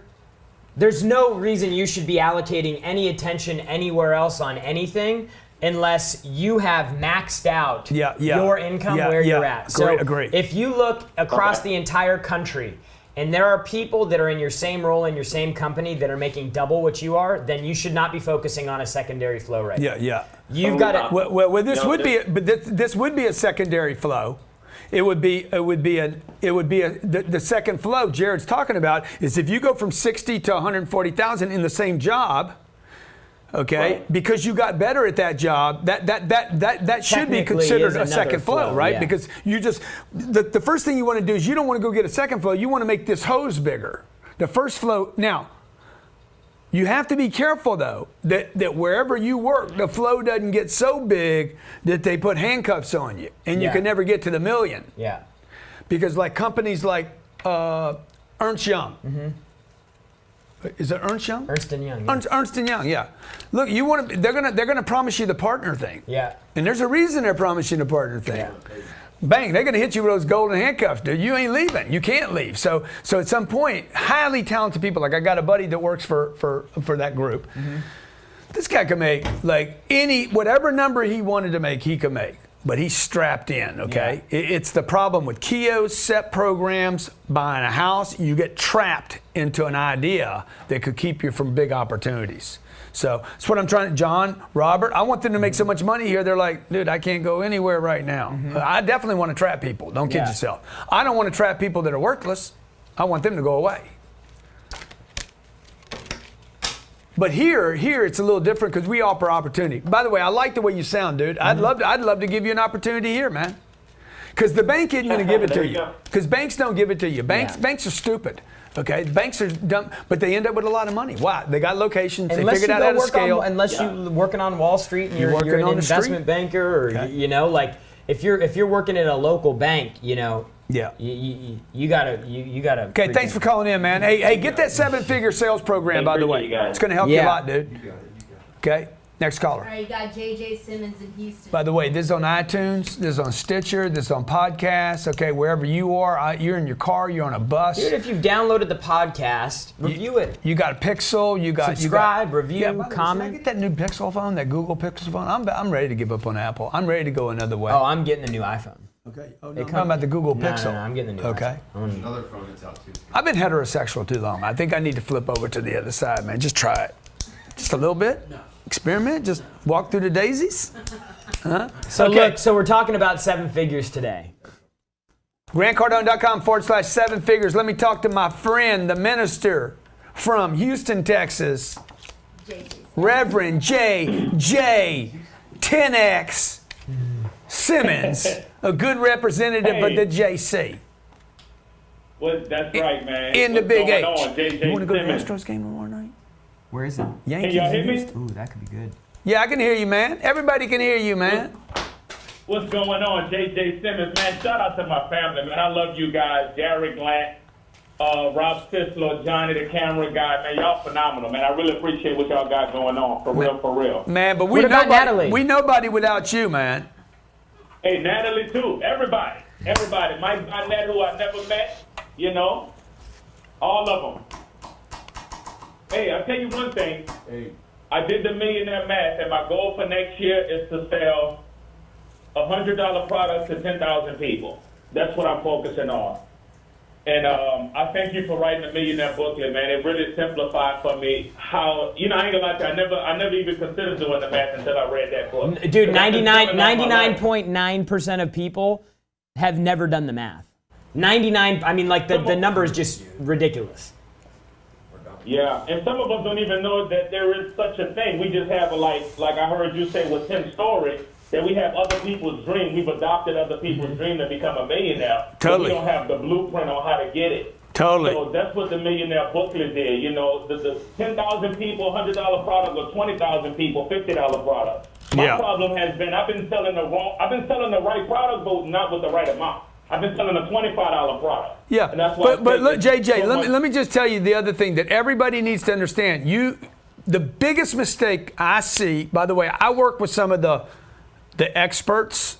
There's no reason you should be allocating any attention anywhere else on anything unless you have maxed out your income where you're at. So agree. If you look across the entire country, and there are people that are in your same role in your same company that are making double what you are, then you should not be focusing on a secondary flow right now. You've got to. Well, this would be, this would be a secondary flow. It would be the second flow Jared's talking about is if you go from 60 to 140,000 in the same job. Okay, because you got better at that job, that should be considered a second flow, right? Yeah. Because you just the first thing you want to do is you don't want to go get a second flow. You want to make this hose bigger. The first flow. Now, you have to be careful though that wherever you work, the flow doesn't get so big that they put handcuffs on you and you can never get to the million. Yeah. Because like companies like Ernst Young. Mm-hmm. Is it Ernst Young? Ernst & Young. Yeah. Ernst & Young, yeah. Look, you want to? They're gonna promise you the partner thing. Yeah. And there's a reason they're promising the partner thing. Yeah. Bang! They're gonna hit you with those golden handcuffs, dude. You ain't leaving. You can't leave. So at some point, highly talented people. Like I got a buddy that works for that group. Mm-hmm. This guy can make like whatever number he wanted to make, he could make. But he's strapped in, okay? Yeah. It's the problem with kiosks, set programs, buying a house. You get trapped into an idea that could keep you from big opportunities. So that's what I'm trying to, John, Robert, I want them to make so much money here. They're like, dude, I can't go anywhere right now. Mm-hmm. I definitely want to trap people. Don't kid yourself. I don't want to trap people that are worthless. I want them to go away. But here it's a little different because we offer opportunity. By the way, I like the way you sound, dude. I'd love to give you an opportunity here, man. Because the bank isn't going to give it to you. Because banks don't give it to you. Banks are stupid. Okay, banks are dumb, but they end up with a lot of money. Why? They got locations. They figured out how to scale. Unless you're working on Wall Street and you're an investment banker, or like if you're working at a local bank, you gotta. Okay, thanks for calling in, man. Hey, get that 7-figure sales program, by the way. It's gonna help you a lot, dude. You got it. Okay, next caller. All right, you got JJ Simmons in Houston. By the way, this is on iTunes, this is on Stitcher, this is on podcasts. Okay, wherever you are, you're in your car, you're on a bus. Dude, if you've downloaded the podcast, review it. You got a Pixel, subscribe, review, comment. Should I get that new Pixel phone, that Google Pixel phone? I'm ready to give up on Apple. I'm ready to go another way. Oh, I'm getting the new iPhone. Okay. Oh, no, I'm talking about the Google Pixel. No, I'm getting the new. Okay. Another phone that's out too. I've been heterosexual too long. I think I need to flip over to the other side, man. Just try it. Just a little bit. No. Experiment. Just walk through the daisies. Huh? So look. So we're talking about 7 figures today. GrantCardone.com/7 figures. Let me talk to my friend, the minister from Houston, Texas, Reverend J. 10X. Simmons, a good representative of the JC. Well, that's right, man. In the Big H. You want to go to the Astros game tomorrow night? Where is it? Yankees. Can y'all hear me? Ooh, that could be good. Yeah, I can hear you, man. Everybody can hear you, man. What's going on, JJ Simmons, man? Shout out to my family, man. I love you guys. Gary Glant, Rob Sisler, Johnny the camera guy, man. Y'all phenomenal, man. I really appreciate what y'all got going on. For real. Man, but what about Natalie? We nobody without you, man. Hey, Natalie, too. Everybody. Mike Barnett, who I never met, all of them. Hey, I'll tell you one thing. Hey. I did the millionaire math, and my goal for next year is to sell $100 products to 10,000 people. That's what I'm focusing on. And I thank you for writing the Millionaire Booklet, man. It really simplified for me how, I ain't gonna lie to you, I never even considered doing the math until I read that book. Dude, 99.9% of people have never done the math. 99, I mean, like the number is just ridiculous. Yeah, and some of us don't even know that there is such a thing. We just have like I heard you say with Tim's story, that we have other people's dream. We've adopted other people's dream to become a millionaire. Totally. But we don't have the blueprint on how to get it. Totally. So that's what the Millionaire Booklet did. The 10,000 people, $100 product, or 20,000 people, $50 product. My problem has been I've been selling the right product, but not with the right amount. I've been selling a $25 product. Yeah, and that's why but look, JJ, let me just tell you the other thing that everybody needs to understand. The biggest mistake I see, by the way, I work with some of the experts.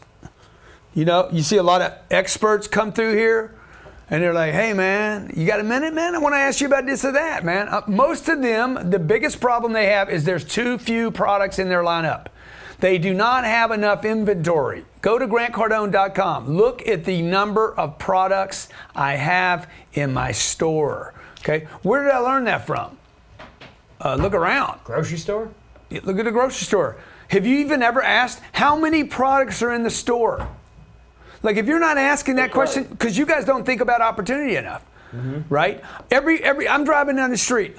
You see a lot of experts come through here, and they're like, hey, man, you got a minute, man? I want to ask you about this or that, man. Most of them, the biggest problem they have is there's too few products in their lineup. They do not have enough inventory. Go to GrantCardone.com. Look at the number of products I have in my store. Okay, where did I learn that from? Look around. Grocery store? Look at the grocery store. Have you even ever asked how many products are in the store? Like, if you're not asking that question, because you guys don't think about opportunity enough, right? I'm driving down the street.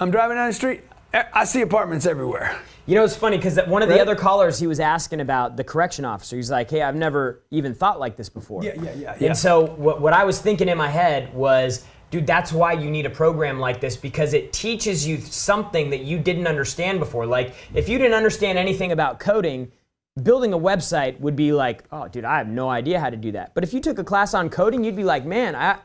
I see apartments everywhere. It's funny because one of the other callers, he was asking about the correction officer. He's like, hey, I've never even thought like this before. Yeah. And so what I was thinking in my head was, dude, that's why you need a program like this, because it teaches you something that you didn't understand before. Like, if you didn't understand anything about coding, building a website would be like, oh, dude, I have no idea how to do that. But if you took a class on coding, you'd be like, man, I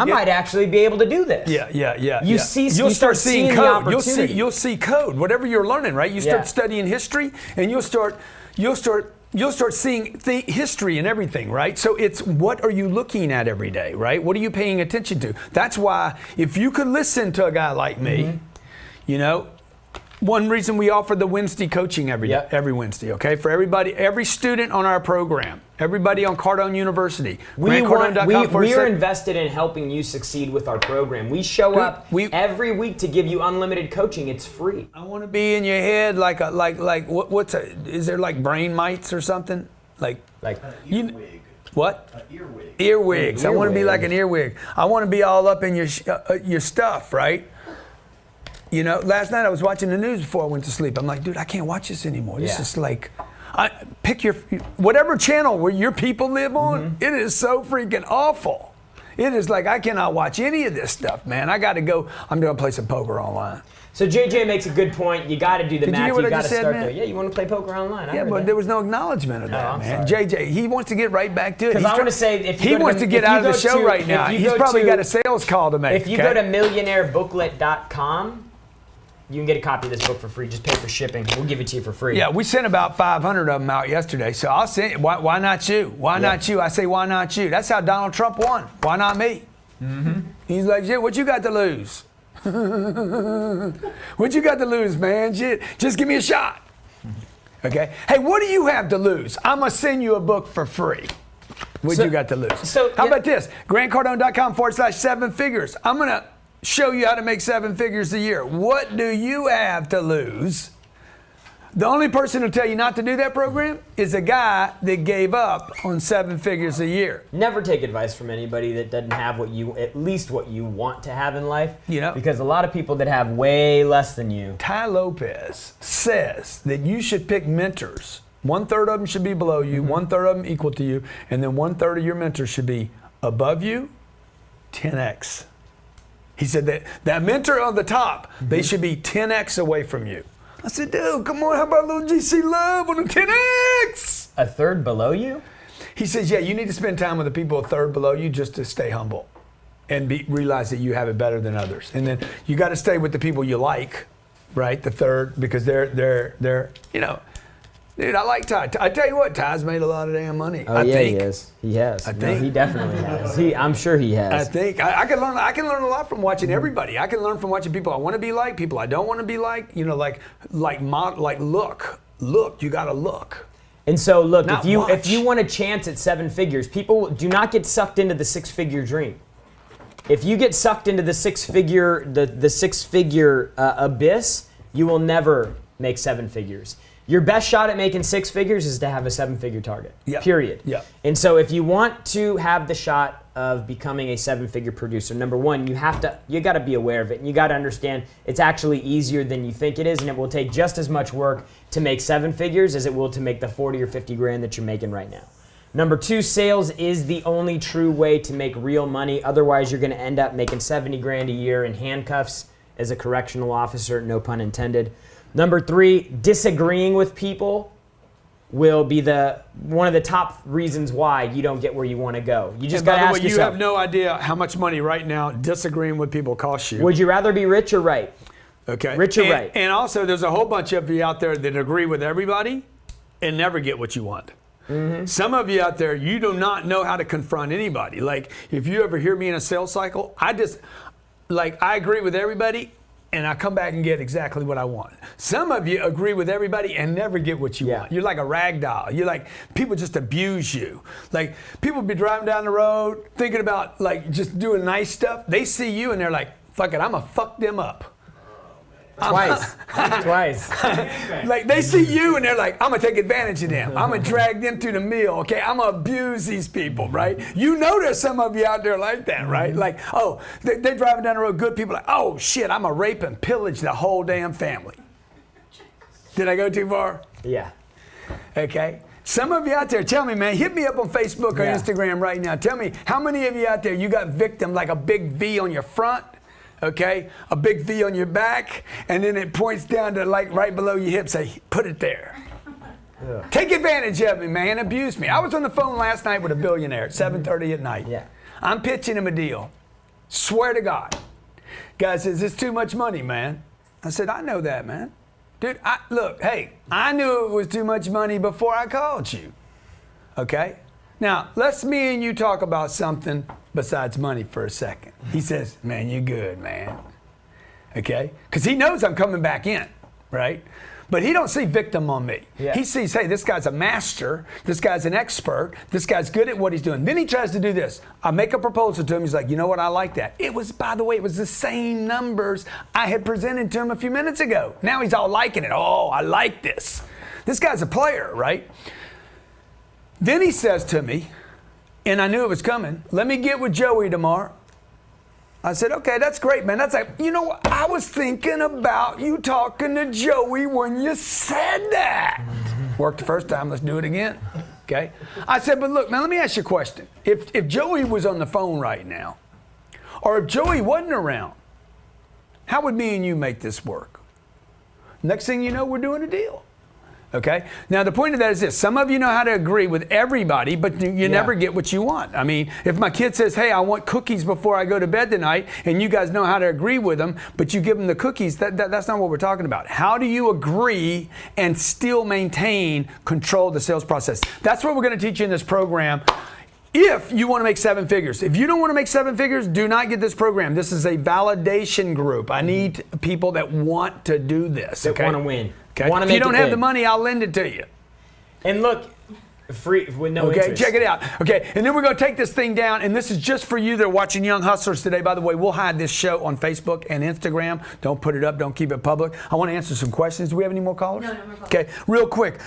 might actually be able to do this. Yeah. You start seeing code. the opportunity. You'll see code, whatever you're learning, right? You start studying history, and you'll start seeing history and everything, right? So it's what are you looking at every day, right? What are you paying attention to? That's why if you could listen to a guy like me, one reason we offer the Wednesday coaching every Wednesday, okay? For everybody, every student on our program, everybody on Cardone University. We are invested in helping you succeed with our program. We show up every week to give you unlimited coaching. It's free. I want to be in your head is there like brain mites or something? Like earwig. What? Earwig. Earwigs. I want to be like an earwig. I want to be all up in your stuff, right? Last night I was watching the news before I went to sleep. I'm like, dude, I can't watch this anymore. This is like, pick your whatever channel where your people live on. It is so freaking awful. It is like I cannot watch any of this stuff, man. I got to go. I'm going to play some poker online. So JJ makes a good point. You got to do the math. You got to start there. Yeah, you want to play poker online. There was no acknowledgement of that, man. Sorry. JJ, he wants to get right back to it. Because I want to say, he wants to get out of the show right now. He's probably got a sales call to make. If you go to millionairebooklet.com, you can get a copy of this book for free. Just pay for shipping. We'll give it to you for free. Yeah, we sent about 500 of them out yesterday. So I'll send. Why not you? Why not you? I say, why not you? That's how Donald Trump won. Why not me? He's like, shit, what you got to lose? What you got to lose, man? Shit, just give me a shot. Okay. Hey, what do you have to lose? I'm gonna send you a book for free. What you got to lose? How about this? GrantCardone.com/7 figures. I'm gonna show you how to make 7 figures a year. What do you have to lose? The only person who'll tell you not to do that program is a guy that gave up on 7 figures a year. Never take advice from anybody that doesn't have at least what you want to have in life. You know, because a lot of people that have way less than you. Tai Lopez says that you should pick mentors. 1/3 of them should be below you, 1/3 of them equal to you, and then 1/3 of your mentors should be above you, 10x. He said that mentor on the top, they should be 10x away from you. I said, dude, come on, how about a little GC love on the 10x? A third below you? He says, yeah, you need to spend time with the people a third below you just to stay humble and realize that you have it better than others. And then you got to stay with the people you like, right? The third, because they're you know. Dude, I like Ty. I tell you what, Ty's made a lot of damn money. Oh, yeah, he has. He has. I think. He definitely has. I'm sure he has. I think. I can learn a lot from watching everybody. I can learn from watching people I want to be like, people I don't want to be like, you know, like look, you got to look. And so, look, if you want a chance at 7 figures, people do not get sucked into the 6-figure dream. If you get sucked into the six-figure abyss, you will never make 7 figures. Your best shot at making 6 figures is to have a 7-figure target. Yeah. Period. Yeah. And so if you want to have the shot of becoming a 7-figure producer, number one, you got to be aware of it, and you got to understand it's actually easier than you think it is, and it will take just as much work to make 7 figures as it will to make the 40 or 50 grand that you're making right now. Number two, sales is the only true way to make real money. Otherwise, you're going to end up making 70 grand a year in handcuffs as a correctional officer, no pun intended. Number three, disagreeing with people will be one of the top reasons why you don't get where you want to go. You just got to ask yourself. You have no idea how much money right now disagreeing with people costs you. Would you rather be rich or right? Okay. Rich or right? And also, there's a whole bunch of you out there that agree with everybody and never get what you want. Mm-hmm. Some of you out there, you do not know how to confront anybody. Like, if you ever hear me in a sales cycle, I agree with everybody, and I come back and get exactly what I want. Some of you agree with everybody and never get what you want. You're like a rag doll. You're like, people just abuse you. Like, people be driving down the road thinking about, like, just doing nice stuff. They see you and they're like, fuck it, I'm going to fuck them up. Twice. Like, they see you and they're like, I'm going to take advantage of them. I'm going to drag them through the mill, okay? I'm going to abuse these people, right? You know there's some of you out there like that, right? Like, oh, they're driving down the road, good people, like, oh, shit, I'm going to rape and pillage the whole damn family. Did I go too far? Yeah. Okay. Some of you out there, tell me, man, hit me up on Facebook or Instagram right now. Tell me, how many of you out there, you got victim like a big V on your front? Okay, a big V on your back, and then it points down to like right below your hip. Say, put it there. Yeah. Take advantage of me, man. Abuse me. I was on the phone last night with a billionaire at 7:30 at night. Yeah. I'm pitching him a deal. Swear to God. Guy says, it's too much money, man. I said, I know that, man. Dude, look, hey, I knew it was too much money before I called you. Okay? Now, let's me and you talk about something besides money for a second. He says, man, you're good, man. Okay? Because he knows I'm coming back in, right? But he don't see victim on me. Yeah. He sees, hey, this guy's a master. This guy's an expert. This guy's good at what he's doing. Then he tries to do this. I make a proposal to him. He's like, you know what? I like that. It was, by the way, it was the same numbers I had presented to him a few minutes ago. Now he's all liking it. Oh, I like this. This guy's a player, right? Then he says to me, and I knew it was coming, let me get with Joey tomorrow. I said, okay, that's great, man. That's like, you know what? I was thinking about you talking to Joey when you said that. Worked the first time, let's do it again. Okay? I said, but look, man, let me ask you a question. If Joey was on the phone right now, or if Joey wasn't around, how would me and you make this work? Next thing you know, we're doing a deal. Okay? Now, the point of that is this. Some of you know how to agree with everybody, but you never get what you want. I mean, if my kid says, hey, I want cookies before I go to bed tonight, and you guys know how to agree with them, but you give them the cookies, that's not what we're talking about. How do you agree and still maintain control of the sales process? That's what we're going to teach you in this program. If you want to make 7 figures. If you don't want to make 7 figures, do not get this program. This is a validation group. I need people that want to do this. That want to win. Okay. If you don't have the money, I'll lend it to you. And look, free with no interest. Okay, check it out. Okay, and then we're going to take this thing down, and this is just for you that are watching Young Hustlers today. By the way, we'll hide this show on Facebook and Instagram. Don't put it up. Don't keep it public. I want to answer some questions. Do we have any more callers? No more callers. Okay, real quick.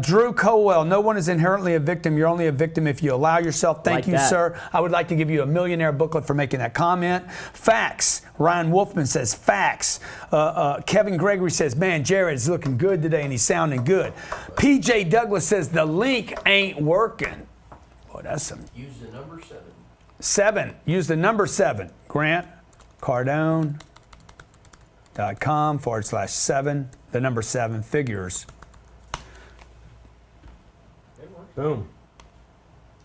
Drew Colwell, no one is inherently a victim. You're only a victim if you allow yourself. Thank you, sir. I would like to give you a millionaire booklet for making that comment. Facts. Ryan Wolfman says facts. Kevin Gregory says, man, Jared is looking good today and he's sounding good. PJ Douglas says the link ain't working. Boy, that's some. Use the number 7. 7. Use the number 7. Grant Cardone.com/7. The number 7 figures. Boom.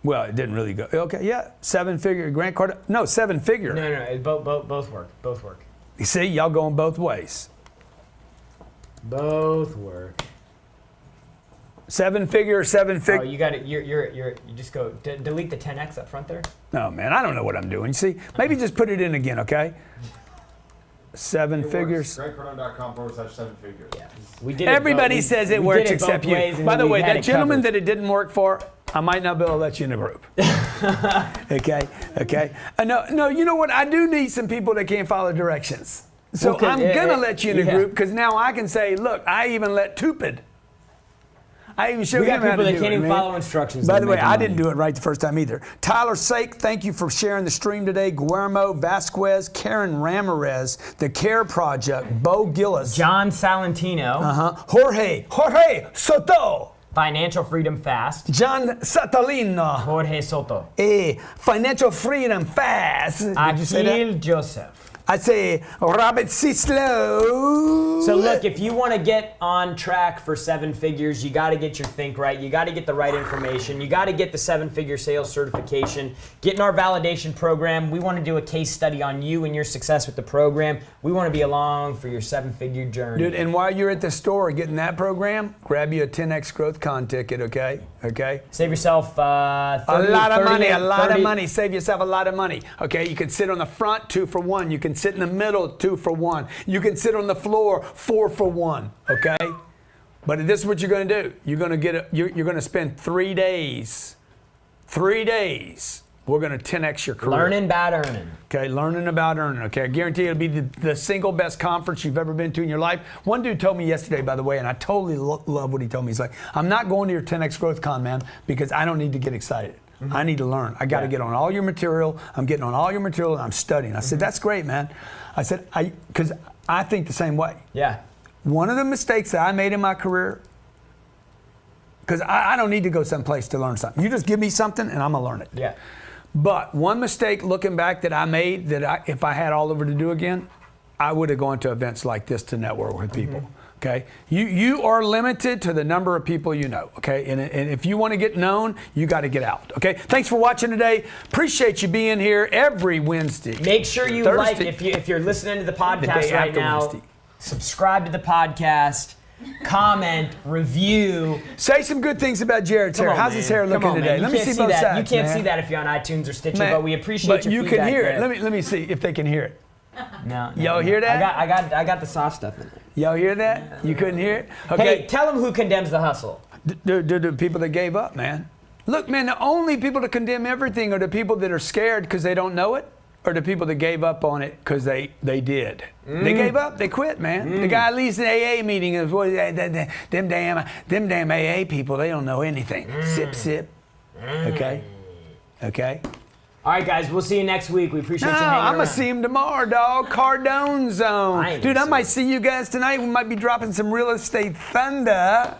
Well, it didn't really go. Okay, yeah, 7 figure. Grant Cardone. No, 7 figure. No. Both work. Both work. You see, y'all going both ways. Both work. 7 figure. Oh, you got it. You just go delete the 10x up front there. No, man, I don't know what I'm doing. See, maybe just put it in again, okay? 7 figures. GrantCardone.com/7 figures. Yeah. We did. Everybody says it works except you. By the way, that gentleman that it didn't work for, I might not be able to let you in the group. Okay. No, you know what? I do need some people that can't follow directions. So Okay, I'm yeah, going to yeah, let you in the yeah. group because now I can say, look, I even let Tupid. I even showed We got him how people to that do can't it, even man. follow instructions. By that the way, make I money. didn't do it right the first time either. Tyler Sake, thank you for sharing the stream today. Guillermo Vasquez, Karen Ramirez, The Care Project, Bo Gillis, John Salentino, Jorge Soto, Financial Freedom Fast, John Satolino, Jorge Soto, Financial Freedom Fast. Did you say that? Akil Joseph. I say Robert Cislo. So look, if you want to get on track for 7 figures, you got to get your think right. You got to get the right information. You got to get the 7-figure sales certification. Get in our validation program. We want to do a case study on you and your success with the program. We want to be along for your 7-figure journey. Dude, and while you're at the store getting that program, grab you a 10X Growth Con ticket, okay? Okay? Save yourself A lot of money. Save yourself a lot of money. Okay, you can sit on the front, 2 for 1. You can sit in the middle, 2 for 1. You can sit on the floor, 4 for 1. Okay, but this is what you're going to do. You're going to you're going to spend 3 days. 3 days. We're going to 10x your career. Learning about earning. Okay, learning about earning. Okay, I guarantee it'll be the single best conference you've ever been to in your life. One dude told me yesterday, by the way, and I totally love what he told me. He's like, I'm not going to your 10X Growth Con, man, because I don't need to get excited. Mm-hmm. I need to learn. I got to get on all your material. I'm getting on all your material, and I'm studying. I said, that's great, man. I said, because I think the same way. Yeah. One of the mistakes that I made in my career, because I don't need to go someplace to learn something. You just give me something, and I'm going to learn it. Yeah. But one mistake looking back that I made that if I had all over to do again, I would have gone to events like this to network with people. Okay, you are limited to the number of people you know. Okay, and if you want to get known, you got to get out. Okay, thanks for watching today. Appreciate you being here every Wednesday. Make sure you like if you're listening to the podcast right now. Wednesday. Subscribe to the podcast. Comment, review. Say some good things about Jared's hair. How's his hair looking today? Let me see both sides. You can't see that if you're on iTunes or Stitcher, but we appreciate but your you feedback. Can hear there. it. Let me see if they can hear it. No. Y'all hear that? I got the soft stuff in there. Y'all hear that? You couldn't hear it? Okay. Hey, tell them who condemns the hustle. The people that gave up, man. Look, man, the only people that condemn everything are the people that are scared because they don't know it, or the people that gave up on it because they did. They gave up. They quit, man. The guy leaves the AA meeting and them damn AA people, they don't know anything. Sip. Okay? All right, guys, we'll see you next week. We appreciate you hanging I'm around. going to see him tomorrow, dog. Cardone Zone. Dude, I might see you guys tonight. We might be dropping some real estate thunder.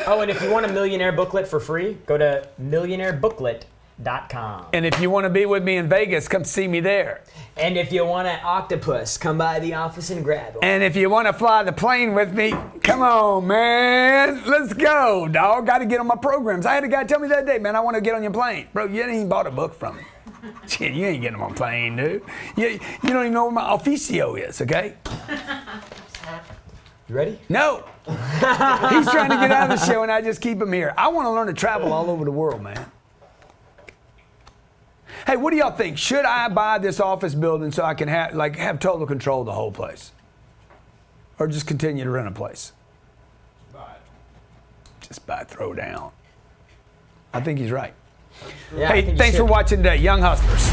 Oh, and if you want a millionaire booklet for free, go to millionairebooklet.com. And if you want to be with me in Vegas, come see me there. And if you want an octopus, come by the office and grab one. And if you want to fly the plane with me, come on, man. Let's go, dog. Got to get on my programs. I had a guy tell me that day, man, I want to get on your plane. Bro, you ain't even bought a book from me. Shit, you ain't getting on my plane, dude. You don't even know where my officio is, okay? You ready? No. He's trying to get out of the show, and I just keep him here. I want to learn to travel all over the world, man. Hey, what do y'all think? Should I buy this office building so I can have total control of the whole place? Or just continue to rent a place? Just buy it, throw down. I think he's right. Yeah, hey, thanks for watching today, Young Hustlers.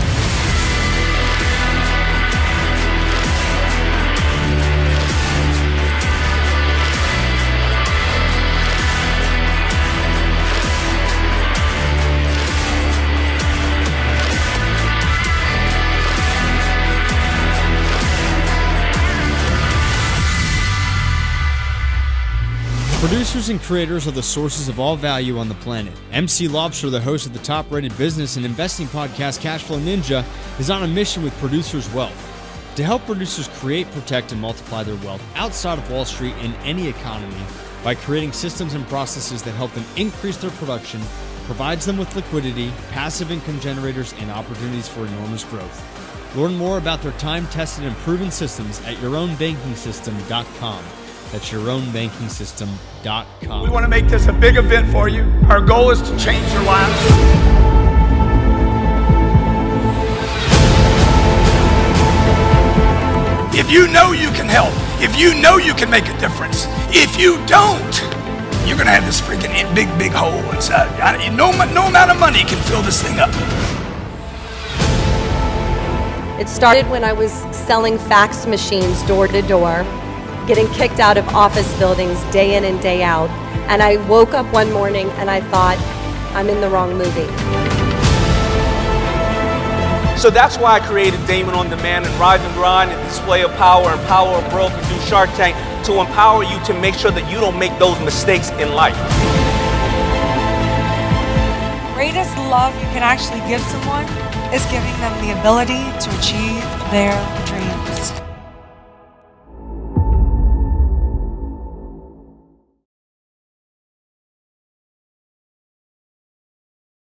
Producers and creators are the sources of all value on the planet. MC Lobster, the host of the top-rated business and investing podcast Cashflow Ninja, is on a mission with Producers Wealth to help producers create, protect, and multiply their wealth outside of Wall Street in any economy by creating systems and processes that help them increase their production, provides them with liquidity, passive income generators, and opportunities for enormous growth. Learn more about their time-tested and proven systems at yourownbankingsystem.com. That's yourownbankingsystem.com. We want to make this a big event for you. Our goal is to change your lives. If you know you can help, if you know you can make a difference, if you don't, you're gonna have this freaking big hole inside. No amount of money can fill this thing up. It started when I was selling fax machines door to door, getting kicked out of office buildings day in and day out. And I woke up one morning and I thought, I'm in the wrong movie. So that's why I created Damon On Demand and Rise and Grind and Display of Power and Power of Broke and do Shark Tank to empower you to make sure that you don't make those mistakes in life. Greatest love you can actually give someone is giving them the ability to achieve their